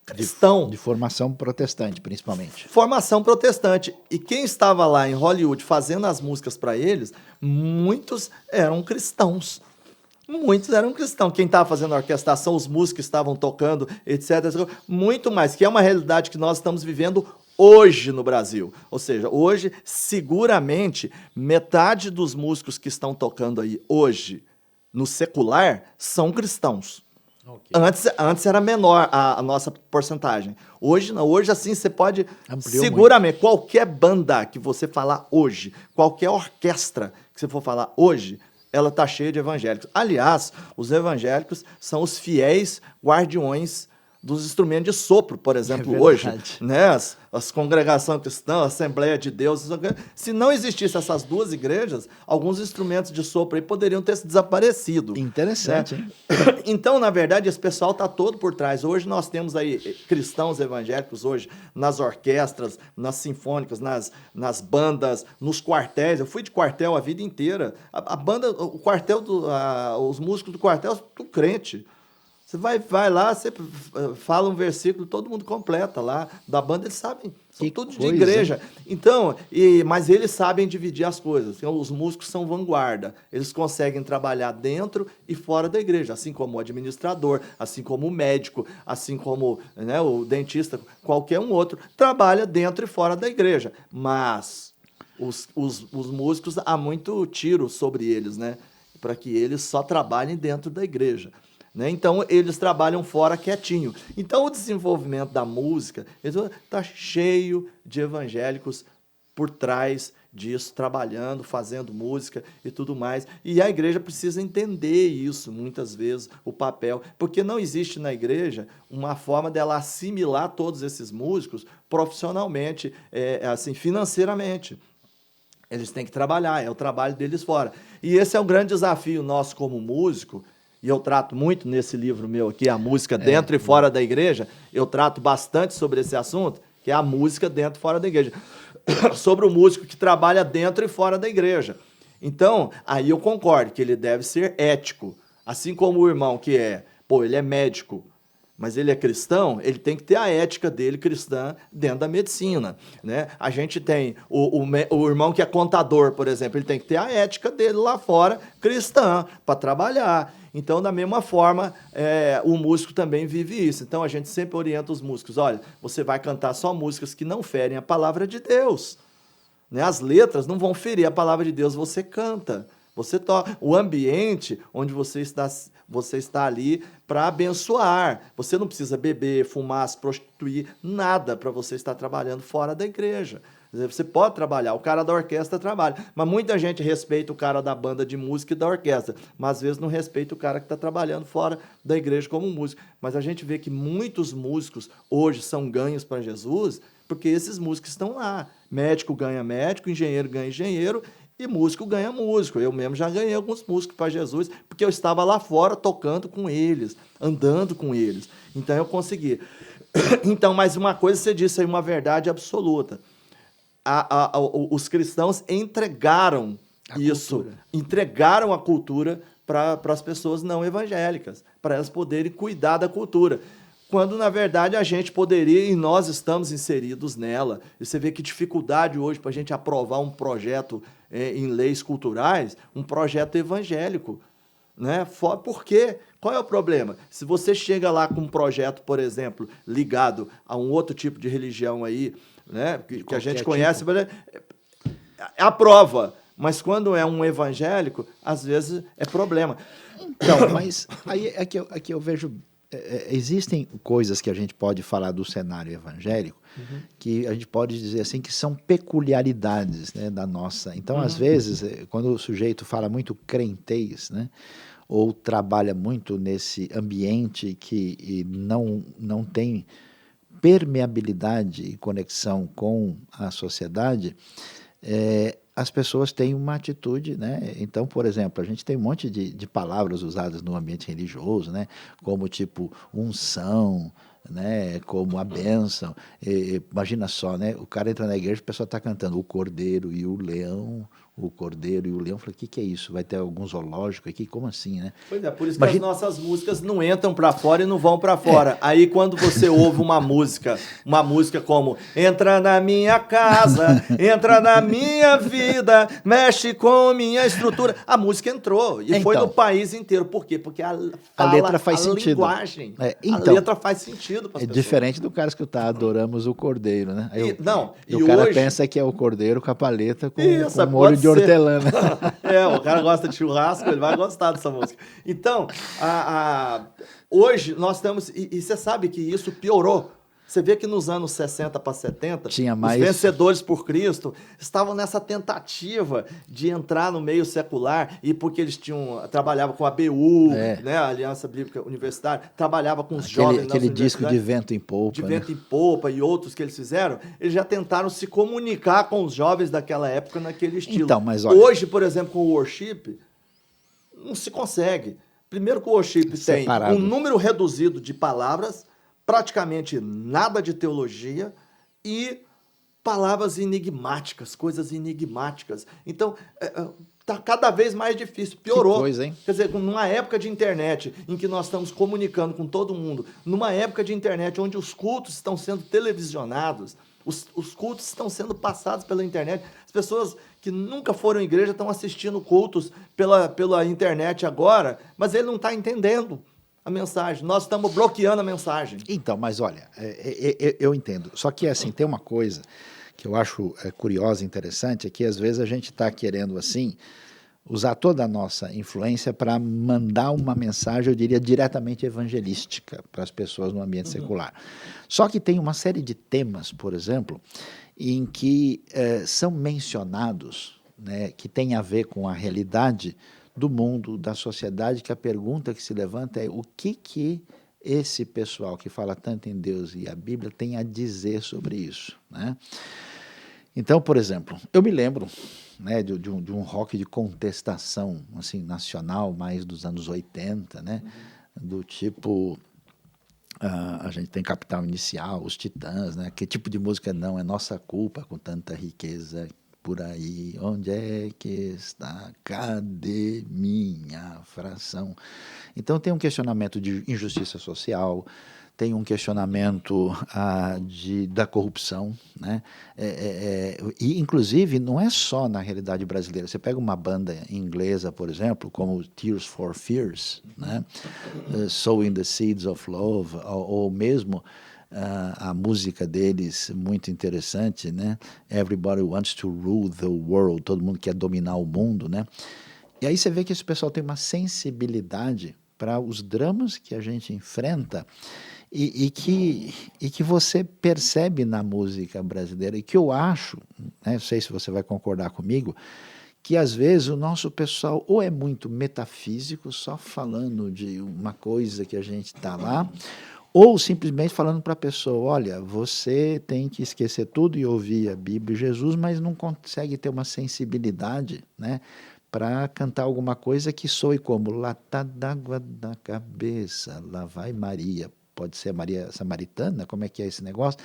cristão. De formação protestante, principalmente. Formação protestante. E quem estava lá em Hollywood fazendo as músicas para eles, muitos eram cristãos. Muitos eram cristãos. Quem estava fazendo a orquestração, os músicos que estavam tocando, etc. Muito mais, que é uma realidade que nós estamos vivendo hoje no Brasil. Ou seja, hoje, seguramente, metade dos músicos que estão tocando aí hoje, no secular, são cristãos. Okay. Antes era menor a nossa porcentagem. Hoje não. Hoje, assim, você pode... Ampliou seguramente, muito. Qualquer banda que você falar hoje, qualquer orquestra que você for falar hoje, ela está cheia de evangélicos. Aliás, os evangélicos são os fiéis guardiões dos instrumentos de sopro, por exemplo, hoje. Né? As congregações cristãs, a Assembleia de Deus. Se não existissem essas duas igrejas, alguns instrumentos de sopro aí poderiam ter desaparecido. Interessante, né? Hein? Então, na verdade, esse pessoal está todo por trás. Hoje nós temos aí cristãos evangélicos, hoje, nas orquestras, nas sinfônicas, nas bandas, nos quartéis. Eu fui de quartel a vida inteira. A banda, o quartel, os músicos do quartel, tudo crente. Você vai lá, você fala um versículo, todo mundo completa lá. Da banda, eles sabem, são tudo de igreja. Então, mas eles sabem dividir as coisas. Então, os músicos são vanguarda. Eles conseguem trabalhar dentro e fora da igreja, assim como o administrador, assim como o médico, assim como, né, o dentista, qualquer um outro, trabalha dentro e fora da igreja. Mas os músicos, há muito tiro sobre eles, né, para que eles só trabalhem dentro da igreja. Né? Então, eles trabalham fora quietinho. Então, o desenvolvimento da música está cheio de evangélicos por trás disso, trabalhando, fazendo música e tudo mais. E a igreja precisa entender isso, muitas vezes, o papel, porque não existe na igreja uma forma dela assimilar todos esses músicos profissionalmente, assim, financeiramente. Eles têm que trabalhar, é o trabalho deles fora. E esse é um grande desafio nosso como músico. E eu trato muito nesse livro meu aqui, A Música Dentro e Fora da Igreja, eu trato bastante sobre esse assunto, que é a música dentro e fora da igreja. Sobre o músico que trabalha dentro e fora da igreja. Então, aí eu concordo que ele deve ser ético. Assim como o irmão que ele é médico, mas ele é cristão, ele tem que ter a ética dele cristã dentro da medicina. Né? A gente tem o irmão que é contador, por exemplo, ele tem que ter a ética dele lá fora, cristã, para trabalhar. Então, da mesma forma, o músico também vive isso. Então, a gente sempre orienta os músicos, olha, você vai cantar só músicas que não ferem a palavra de Deus. Né? As letras não vão ferir a palavra de Deus, você canta. Você toca. O ambiente onde você está ali para abençoar. Você não precisa beber, fumar, se prostituir, nada para você estar trabalhando fora da igreja. Você pode trabalhar, o cara da orquestra trabalha, mas muita gente respeita o cara da banda de música e da orquestra, mas às vezes não respeita o cara que está trabalhando fora da igreja como músico. Mas a gente vê que muitos músicos hoje são ganhos para Jesus, porque esses músicos estão lá. Médico ganha médico, engenheiro ganha engenheiro, e músico ganha músico. Eu mesmo já ganhei alguns músicos para Jesus, porque eu estava lá fora tocando com eles, andando com eles. Então eu consegui. Então, mais uma coisa, você disse aí uma verdade absoluta. Os cristãos entregaram entregaram a cultura para as pessoas não evangélicas, para elas poderem cuidar da cultura. Quando, na verdade, a gente poderia, e nós estamos inseridos nela. E você vê que dificuldade hoje para a gente aprovar um projeto em leis culturais, um projeto evangélico. Né? Por quê? Qual é o problema? Se você chega lá com um projeto, por exemplo, ligado a um outro tipo de religião aí, né, que a gente conhece, aprova. Mas quando é um evangélico, às vezes é problema. Então, mas aí aqui eu vejo... existem coisas que a gente pode falar do cenário evangélico, que a gente pode dizer assim que são peculiaridades, né, da nossa. Então, às vezes, quando o sujeito fala muito crentez, né, ou trabalha muito nesse ambiente que não tem permeabilidade e conexão com a sociedade, as pessoas têm uma atitude, né? Então, por exemplo, a gente tem um monte de palavras usadas no ambiente religioso, né? Como tipo unção, né, como a bênção. Imagina só, né, o cara entra na igreja, a pessoa está cantando o Cordeiro e o Leão, o Cordeiro e o Leão. Eu falei, o que é isso? Vai ter algum zoológico aqui? Como assim, né? Pois é, por isso Imagina... que as nossas músicas não entram para fora e não vão para fora. Aí quando você ouve uma música como entra na minha casa, entra na minha vida, mexe com minha estrutura, a música entrou e foi no país inteiro. Por quê? Porque a letra faz sentido. Linguagem, então, a letra faz sentido para as pessoas. Diferente do cara escutar adoramos o Cordeiro, né? Aí o cara hoje... pensa que é o Cordeiro com a paleta com molho de hortelã. O cara gosta de churrasco, ele vai gostar dessa música. Então, hoje nós estamos... E você sabe que isso piorou. Você vê que nos anos 60 para 70, tinha mais... os vencedores por Cristo estavam nessa tentativa de entrar no meio secular, e porque eles trabalhavam com a ABU, né, a Aliança Bíblica Universitária, trabalhava com os jovens nas aquele disco de Vento em Popa. De Vento em Popa e outros que eles fizeram, eles já tentaram se comunicar com os jovens daquela época naquele estilo. Então, mas olha... Hoje, por exemplo, com o worship, não se consegue. Primeiro que o worship tem um número reduzido de palavras, praticamente nada de teologia e palavras enigmáticas, coisas enigmáticas. Então, está cada vez mais difícil. Piorou. Que coisa, hein? Quer dizer, numa época de internet em que nós estamos comunicando com todo mundo, numa época de internet onde os cultos estão sendo televisionados, os cultos estão sendo passados pela internet, as pessoas que nunca foram à igreja estão assistindo cultos pela internet agora, mas ele não está entendendo a mensagem. Nós estamos bloqueando a mensagem. Então, mas olha, eu entendo. Só que, assim, tem uma coisa que eu acho curiosa e interessante, é que às vezes a gente está querendo, assim, usar toda a nossa influência para mandar uma mensagem, eu diria, diretamente evangelística para as pessoas no ambiente secular. Só que tem uma série de temas, por exemplo, em que são mencionados, né, que tem a ver com a realidade do mundo, da sociedade, que a pergunta que se levanta é o que esse pessoal que fala tanto em Deus e a Bíblia tem a dizer sobre isso, né? Então, por exemplo, eu me lembro, né, de um rock de contestação assim, nacional, mais dos anos 80, né, do tipo, a gente tem Capital Inicial, os Titãs, né, que tipo de música não é nossa culpa com tanta riqueza por aí, onde é que está, cadê minha fração? Então tem um questionamento de injustiça social, tem um questionamento da corrupção, né? E inclusive não é só na realidade brasileira. Você pega uma banda inglesa, por exemplo, como Tears for Fears, né? Sowing the Seeds of Love, ou mesmo a música deles, muito interessante, né? Everybody wants to rule the world, todo mundo quer dominar o mundo, né? E aí você vê que esse pessoal tem uma sensibilidade para os dramas que a gente enfrenta e que você percebe na música brasileira, e que eu acho, né, não sei se você vai concordar comigo, que às vezes o nosso pessoal ou é muito metafísico, só falando de uma coisa que a gente está lá, ou simplesmente falando para a pessoa, olha, você tem que esquecer tudo e ouvir a Bíblia e Jesus, mas não consegue ter uma sensibilidade, né, para cantar alguma coisa que soe como lata d'água da cabeça, lá vai Maria. Pode ser Maria Samaritana, como é que é esse negócio?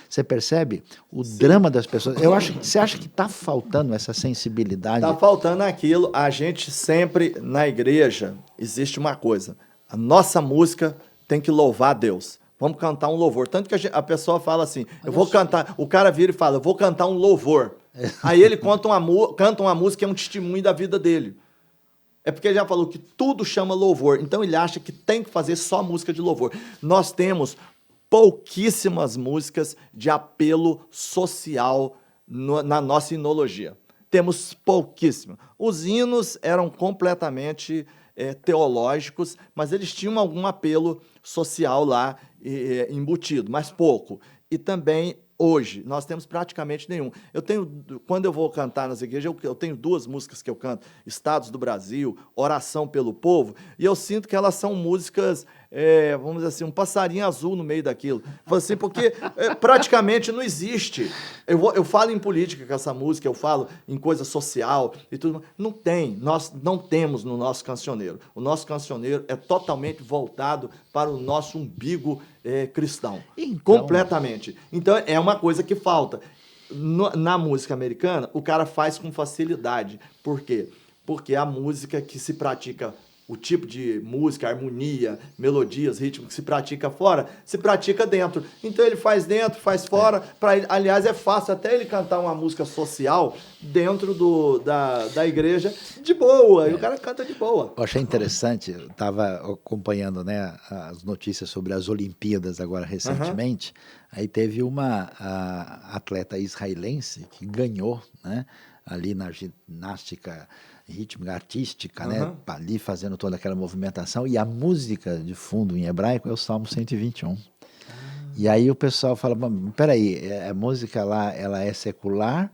Você percebe o drama das pessoas? Você acha que está faltando essa sensibilidade? Está faltando aquilo. A gente sempre, na igreja, existe uma coisa. A nossa música tem que louvar a Deus. Vamos cantar um louvor. Tanto que a pessoa fala assim, eu vou cantar, o cara vira e fala, eu vou cantar um louvor. Aí ele canta uma música que é um testemunho da vida dele. É porque ele já falou que tudo chama louvor. Então ele acha que tem que fazer só música de louvor. Nós temos pouquíssimas músicas de apelo social na nossa hinologia. Temos pouquíssimas. Os hinos eram completamente teológicos, mas eles tinham algum apelo social lá embutido, mas pouco. E também hoje, nós temos praticamente nenhum. Quando eu vou cantar nas igrejas, eu tenho duas músicas que eu canto, Estados do Brasil, Oração pelo Povo, e eu sinto que elas são músicas vamos dizer assim, um passarinho azul no meio daquilo. Assim, porque praticamente não existe. Eu falo em política com essa música, eu falo em coisa social e tudo. Não tem, nós não temos no nosso cancioneiro. O nosso cancioneiro é totalmente voltado para o nosso umbigo cristão. Então, completamente. Então é uma coisa que falta. Na música americana, o cara faz com facilidade. Por quê? Porque a música que se pratica, o tipo de música, harmonia, melodias, ritmo que se pratica fora, se pratica dentro. Então ele faz dentro, faz fora. Aliás, é fácil até ele cantar uma música social dentro da igreja de boa. E o cara canta de boa. Eu achei interessante, eu estava acompanhando, né, as notícias sobre as Olimpíadas agora recentemente. Aí teve uma atleta israelense que ganhou, né, ali na ginástica rítmica, artística, né, ali fazendo toda aquela movimentação, e a música de fundo em hebraico é o Salmo 121. E aí o pessoal fala, peraí, a música lá, ela é secular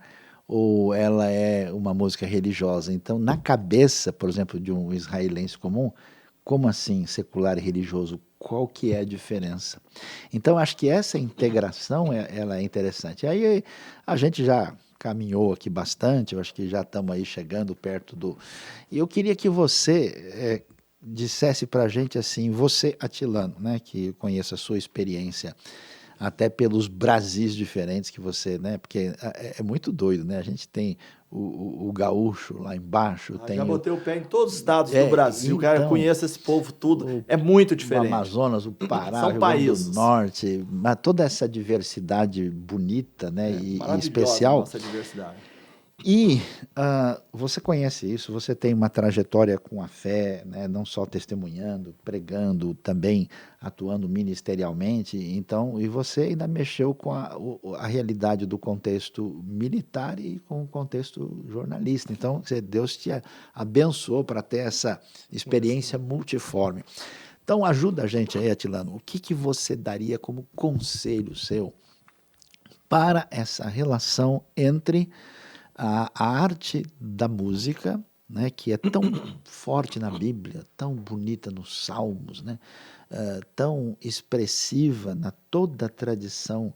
ou ela é uma música religiosa? Então, na cabeça, por exemplo, de um israelense comum, como assim secular e religioso? Qual que é a diferença? Então, acho que essa integração, ela é interessante. Aí a gente já caminhou aqui bastante, eu acho que já estamos aí chegando perto do... E eu queria que você dissesse para a gente assim, você, Atilano, né, que conheça a sua experiência, até pelos Brasis diferentes que você, né, porque é muito doido, né, a gente tem o gaúcho lá embaixo. Tem já botei o pé em todos os estados do Brasil, então, cara, conheço esse povo tudo, é muito diferente. O Amazonas, o Pará, São o Rio Grande países do Norte, mas toda essa diversidade bonita, né, e especial. Nossa diversidade. E você conhece isso, você tem uma trajetória com a fé, né, não só testemunhando, pregando, também atuando ministerialmente, então, e você ainda mexeu com a realidade do contexto militar e com o contexto jornalista. Então, Deus te abençoou para ter essa experiência multiforme. Então, ajuda a gente aí, Atilano, o que você daria como conselho seu para essa relação entre a arte da música, né, que é tão forte na Bíblia, tão bonita nos Salmos, né, tão expressiva na toda a tradição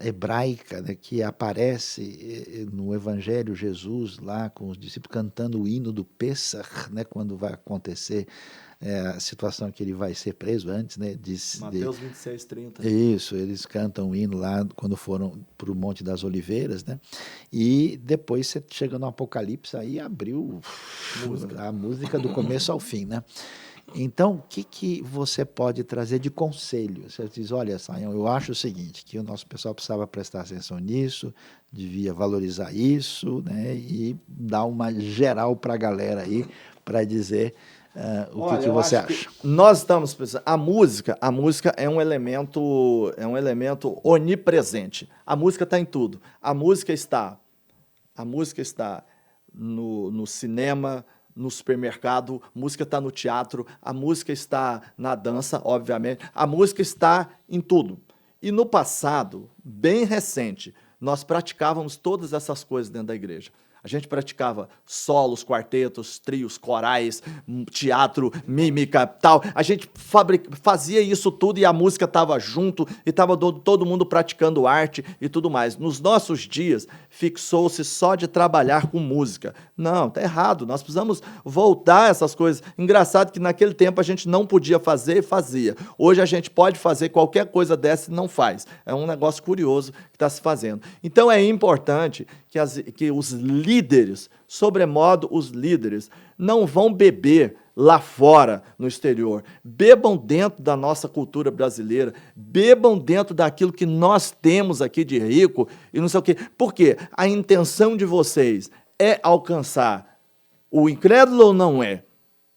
hebraica, né, que aparece no Evangelho Jesus lá com os discípulos cantando o hino do Pêssar, né, quando vai acontecer a situação que ele vai ser preso antes, né? Mateus 26:30. Isso, eles cantam o hino lá quando foram para o Monte das Oliveiras, né? E depois você chega no Apocalipse, aí abriu a música do começo ao fim, né? Então, o que você pode trazer de conselho? Você diz, olha, Sayão, eu acho o seguinte, que o nosso pessoal precisava prestar atenção nisso, devia valorizar isso, né? E dar uma geral para a galera aí, para dizer... o que você acha? Nós estamos pensando, a música é um elemento onipresente. A música está em tudo. A música está no cinema, no supermercado, a música está no teatro, a música está na dança, obviamente. A música está em tudo. E no passado, bem recente, nós praticávamos todas essas coisas dentro da igreja. A gente praticava solos, quartetos, trios, corais, teatro, mímica, tal. A gente fazia isso tudo e a música estava junto e estava todo mundo praticando arte e tudo mais. Nos nossos dias, fixou-se só de trabalhar com música. Não, tá errado. Nós precisamos voltar a essas coisas. Engraçado que naquele tempo a gente não podia fazer e fazia. Hoje a gente pode fazer qualquer coisa dessa e não faz. É um negócio curioso que está se fazendo. Então é importante que os líderes, sobremodo os líderes, não vão beber lá fora, no exterior. Bebam dentro da nossa cultura brasileira, bebam dentro daquilo que nós temos aqui de rico e não sei o quê. Por quê? A intenção de vocês é alcançar o incrédulo ou não é?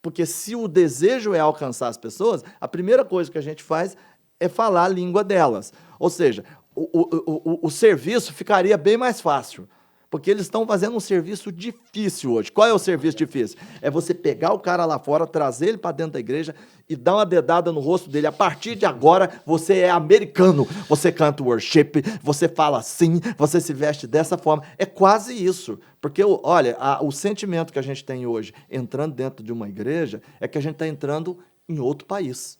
Porque se o desejo é alcançar as pessoas, a primeira coisa que a gente faz é falar a língua delas. Ou seja, o serviço ficaria bem mais fácil. Porque eles estão fazendo um serviço difícil hoje. Qual é o serviço difícil? É você pegar o cara lá fora, trazer ele para dentro da igreja e dar uma dedada no rosto dele. A partir de agora, você é americano. Você canta worship, você fala assim, você se veste dessa forma. É quase isso. Porque, olha, o sentimento que a gente tem hoje, entrando dentro de uma igreja, é que a gente está entrando em outro país.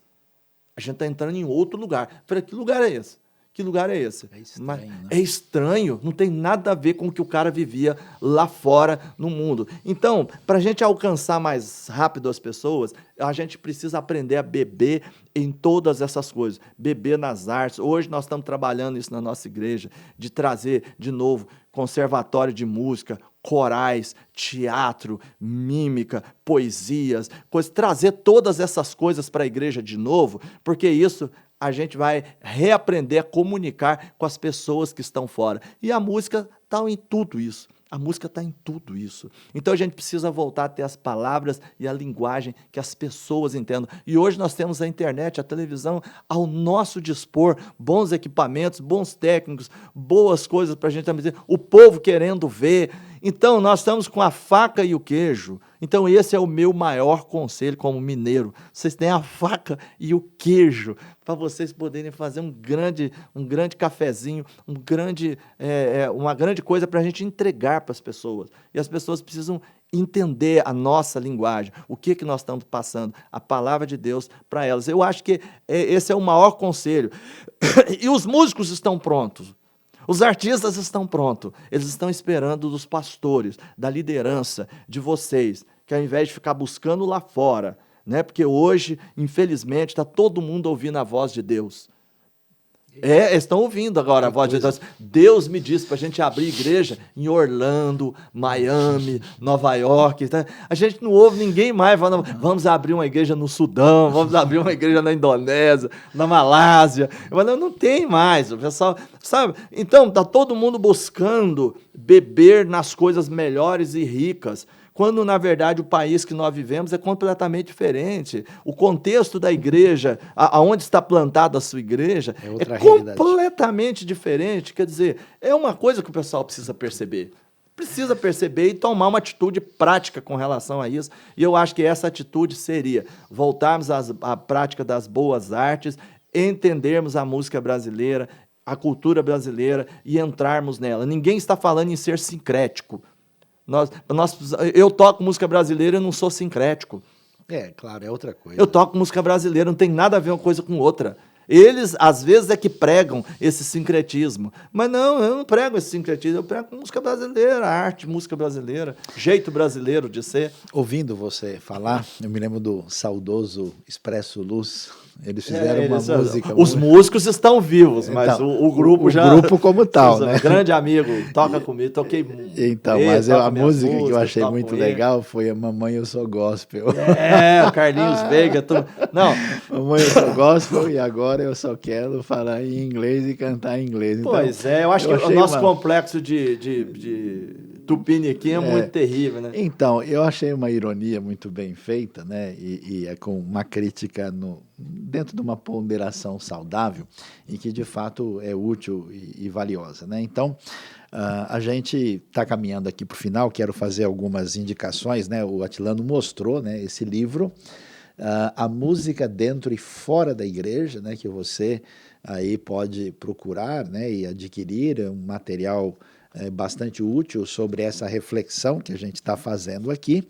A gente está entrando em outro lugar. Eu falei, que lugar é esse? Que lugar é esse? É estranho, né? É estranho, não tem nada a ver com o que o cara vivia lá fora no mundo. Então, para a gente alcançar mais rápido as pessoas, a gente precisa aprender a beber em todas essas coisas. Beber nas artes. Hoje nós estamos trabalhando isso na nossa igreja, de trazer de novo conservatório de música, corais, teatro, mímica, poesias, trazer todas essas coisas para a igreja de novo, porque isso a gente vai reaprender a comunicar com as pessoas que estão fora. E a música está em tudo isso. A música está em tudo isso. Então a gente precisa voltar a ter as palavras e a linguagem que as pessoas entendam. E hoje nós temos a internet, a televisão ao nosso dispor, bons equipamentos, bons técnicos, boas coisas para a gente dizer, o povo querendo ver. Então nós estamos com a faca e o queijo. Então esse é o meu maior conselho como mineiro. Vocês têm a faca e o queijo para vocês poderem fazer um grande cafezinho, uma grande coisa para a gente entregar para as pessoas. E as pessoas precisam entender a nossa linguagem, o que nós estamos passando, a palavra de Deus para elas. Eu acho que esse é o maior conselho. E os músicos estão prontos. Os artistas estão prontos, eles estão esperando dos pastores, da liderança, de vocês, que ao invés de ficar buscando lá fora, né? Porque hoje, infelizmente, está todo mundo ouvindo a voz de Deus. Estão ouvindo agora a voz de Deus. Deus me disse para a gente abrir igreja em Orlando, Miami, Nova York. Tá? A gente não ouve ninguém mais falando, vamos abrir uma igreja no Sudão, vamos abrir uma igreja na Indonésia, na Malásia. Não tem mais, o pessoal, sabe? Então, está todo mundo buscando beber nas coisas melhores e ricas, quando, na verdade, o país que nós vivemos é completamente diferente. O contexto da igreja, aonde está plantada a sua igreja, é completamente diferente. Quer dizer, é uma coisa que o pessoal precisa perceber. Precisa perceber e tomar uma atitude prática com relação a isso. E eu acho que essa atitude seria voltarmos à prática das boas artes, entendermos a música brasileira, a cultura brasileira e entrarmos nela. Ninguém está falando em ser sincrético. Eu toco música brasileira e não sou sincrético. Claro, é outra coisa. Eu toco música brasileira, não tem nada a ver uma coisa com outra. Eles, às vezes, é que pregam esse sincretismo. Mas não, eu não prego esse sincretismo, eu prego música brasileira, arte, música brasileira, jeito brasileiro de ser. Ouvindo você falar, eu me lembro do saudoso Expresso Luz. Eles fizeram uma música... Os músicos estão vivos, mas então, o grupo já... O grupo como tal, né? Grande amigo, toca comigo, toquei... Então, mas a música que eu achei muito legal foi a Mamãe Eu Sou Gospel. O Carlinhos Veiga. Não. Mamãe Eu Sou Gospel e agora eu só quero falar em inglês e cantar em inglês. Então, pois eu acho que o nosso complexo de Tupiniquim é muito terrível, né? Então, eu achei uma ironia muito bem feita, né? E é com uma crítica dentro de uma ponderação saudável e que, de fato, é útil e valiosa, né? Então, a gente está caminhando aqui para o final, quero fazer algumas indicações, né? O Atilano mostrou, né, esse livro, a música dentro e fora da igreja, né, que você aí pode procurar, né, e adquirir um material bastante útil sobre essa reflexão que a gente está fazendo aqui,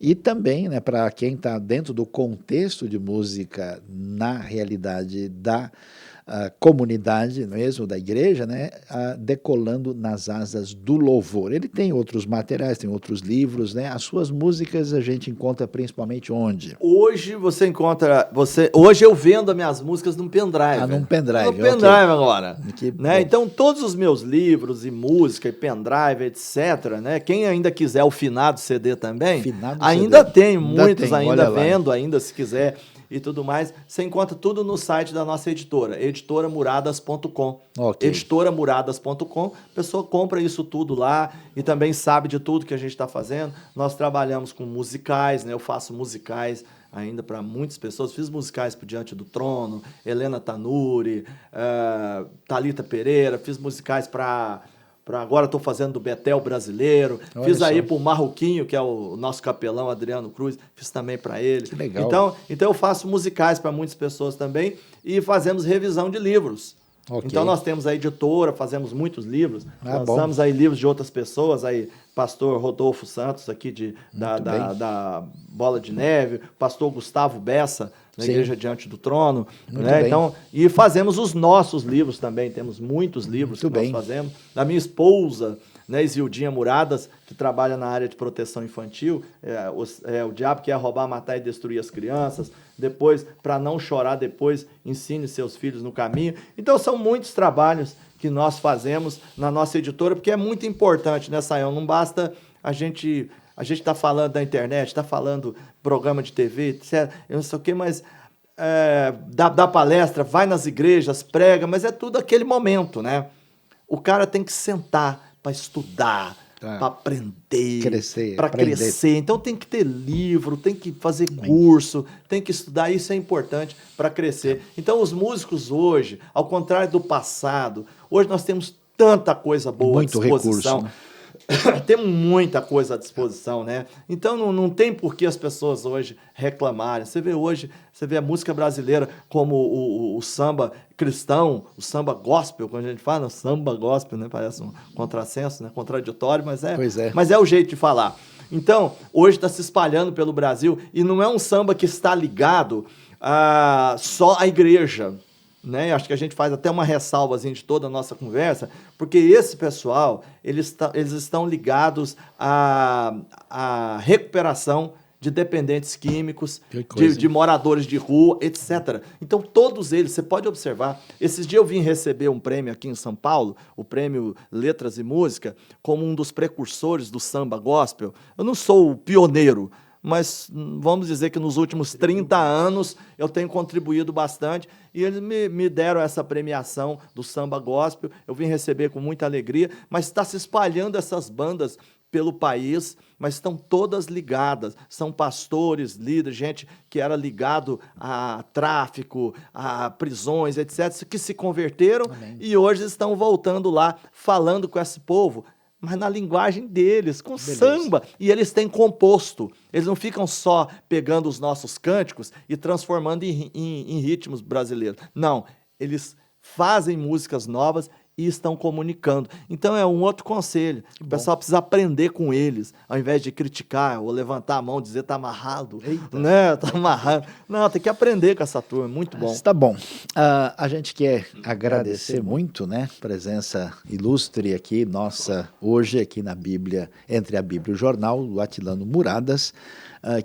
e também, né, para quem está dentro do contexto de música na realidade da comunidade mesmo, da igreja, né, Decolando nas Asas do Louvor. Ele tem outros materiais, tem outros livros, né? As suas músicas a gente encontra principalmente onde? Hoje você encontra... Hoje eu vendo as minhas músicas num pendrive. Num pendrive. No pendrive agora. Né? Então, todos os meus livros e música e pendrive, etc., né? Quem ainda quiser o finado CD também, ainda tem muitos ainda vendo, ainda se quiser... e tudo mais, você encontra tudo no site da nossa editora, editoramuradas.com. Okay. Editoramuradas.com, a pessoa compra isso tudo lá e também sabe de tudo que a gente está fazendo. Nós trabalhamos com musicais, né? Eu faço musicais ainda para muitas pessoas, fiz musicais para Diante do Trono, Helena Tanuri, Thalita Pereira, fiz musicais para agora estou fazendo do Betel Brasileiro, fiz aí para o Marroquinho, que é o nosso capelão Adriano Cruz, fiz também para ele. Que legal. Então eu faço musicais para muitas pessoas também e fazemos revisão de livros. Okay. Então nós temos a editora, fazemos muitos livros, lançamos aí livros de outras pessoas, aí pastor Rodolfo Santos aqui da Bola de Neve, pastor Gustavo Bessa, na Sim. Igreja Diante do Trono, Muito né? bem. Então, e fazemos os nossos livros também, temos muitos livros Muito que bem. nós fazemos. Da minha esposa, né, Isildinha Muradas, que trabalha na área de proteção infantil, o diabo quer roubar, matar e destruir as crianças, depois, para não chorar depois, ensine seus filhos no caminho. Então, são muitos trabalhos que nós fazemos na nossa editora, porque é muito importante, né, Sayão? Não basta a gente está falando da internet, está falando programa de TV, etc. Eu não sei o quê, mas dá palestra, vai nas igrejas, prega, mas é tudo aquele momento, né? O cara tem que sentar para estudar, para aprender, Crescer, para aprender. crescer. Então tem que ter livro, tem que fazer curso, tem que estudar. Isso é importante para crescer. Então os músicos hoje, ao contrário do passado, hoje nós temos tanta coisa boa à disposição. Recurso, né? Temos muita coisa à disposição, né? Então não tem por que as pessoas hoje reclamarem. Você vê hoje, a música brasileira como o samba cristão, o samba gospel, quando a gente fala samba gospel, né? Parece um contrassenso, né? Contraditório, mas é o jeito de falar. Então, hoje está se espalhando pelo Brasil e não é um samba que está ligado só à igreja, né? Acho que a gente faz até uma ressalvazinha de toda a nossa conversa, porque esse pessoal, eles estão ligados à recuperação de dependentes químicos, de moradores de rua, etc. Então, todos eles, você pode observar, esses dias eu vim receber um prêmio aqui em São Paulo, o prêmio Letras e Música, como um dos precursores do samba gospel. Eu não sou o pioneiro, mas vamos dizer que nos últimos 30 anos eu tenho contribuído bastante e eles me deram essa premiação do samba gospel. Eu vim receber com muita alegria, mas está se espalhando essas bandas pelo país, mas estão todas ligadas, são pastores, líderes, gente que era ligado a tráfico, a prisões, etc., que se converteram. Amém. E hoje estão voltando lá, falando com esse povo, mas na linguagem deles, com samba. E eles têm composto. Eles não ficam só pegando os nossos cânticos e transformando em ritmos brasileiros. Não, eles fazem músicas novas e estão comunicando. Então é um outro conselho. O pessoal precisa aprender com eles, ao invés de criticar ou levantar a mão e dizer tá amarrado. Eita. Né? Tá amarrado. Não, tem que aprender com essa turma, muito bom. Está bom. A gente quer agradecer muito, né? Presença ilustre aqui, nossa, hoje aqui na Bíblia, entre a Bíblia e o Jornal, o Atilano Muradas,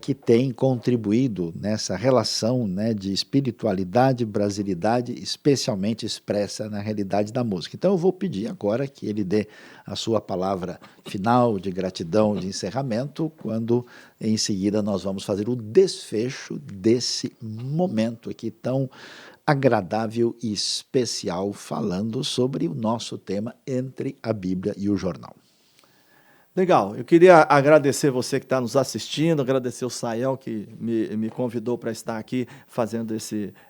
que tem contribuído nessa relação, né, de espiritualidade, brasilidade, especialmente expressa na realidade da música. Então eu vou pedir agora que ele dê a sua palavra final de gratidão, de encerramento, quando em seguida nós vamos fazer o desfecho desse momento aqui tão agradável e especial, falando sobre o nosso tema Entre a Bíblia e o Jornal. Legal, eu queria agradecer você que está nos assistindo, agradecer o Sayão que me convidou para estar aqui fazendo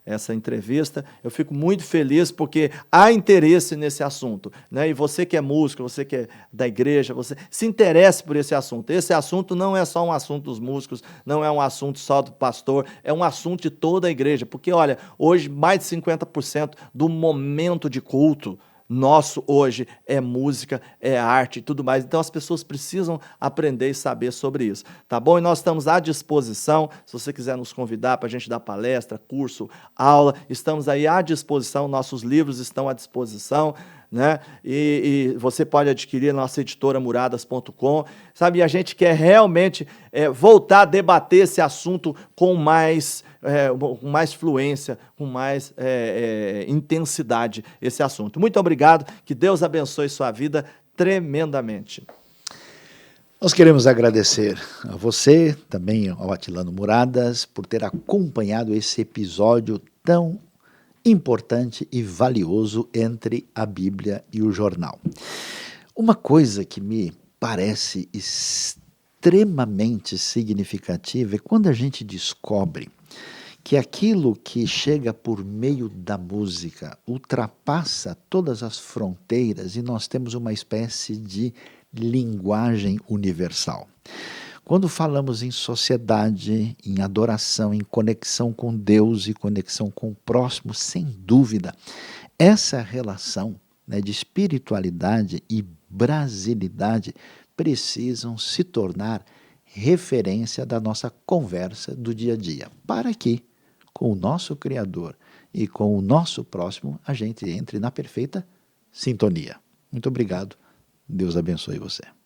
essa entrevista. Eu fico muito feliz porque há interesse nesse assunto, né? E você que é músico, você que é da igreja, você se interesse por esse assunto. Esse assunto não é só um assunto dos músicos, não é um assunto só do pastor, é um assunto de toda a igreja. Porque, olha, hoje mais de 50% do momento de culto nosso hoje é música, é arte e tudo mais. Então as pessoas precisam aprender e saber sobre isso, tá bom? E nós estamos à disposição, se você quiser nos convidar para a gente dar palestra, curso, aula, estamos aí à disposição, nossos livros estão à disposição, né? E você pode adquirir na nossa editora muradas.com, sabe? E a gente quer realmente voltar a debater esse assunto com mais fluência, com mais intensidade esse assunto. Muito obrigado, que Deus abençoe sua vida tremendamente. Nós queremos agradecer a você, também ao Atilano Muradas, por ter acompanhado esse episódio tão importante e valioso entre a Bíblia e o jornal. Uma coisa que me parece extremamente significativa é quando a gente descobre que aquilo que chega por meio da música ultrapassa todas as fronteiras e nós temos uma espécie de linguagem universal. Quando falamos em sociedade, em adoração, em conexão com Deus e conexão com o próximo, sem dúvida, essa relação, né, de espiritualidade e brasilidade precisam se tornar referência da nossa conversa do dia a dia, para que, com o nosso Criador e com o nosso próximo, a gente entre na perfeita sintonia. Muito obrigado. Deus abençoe você.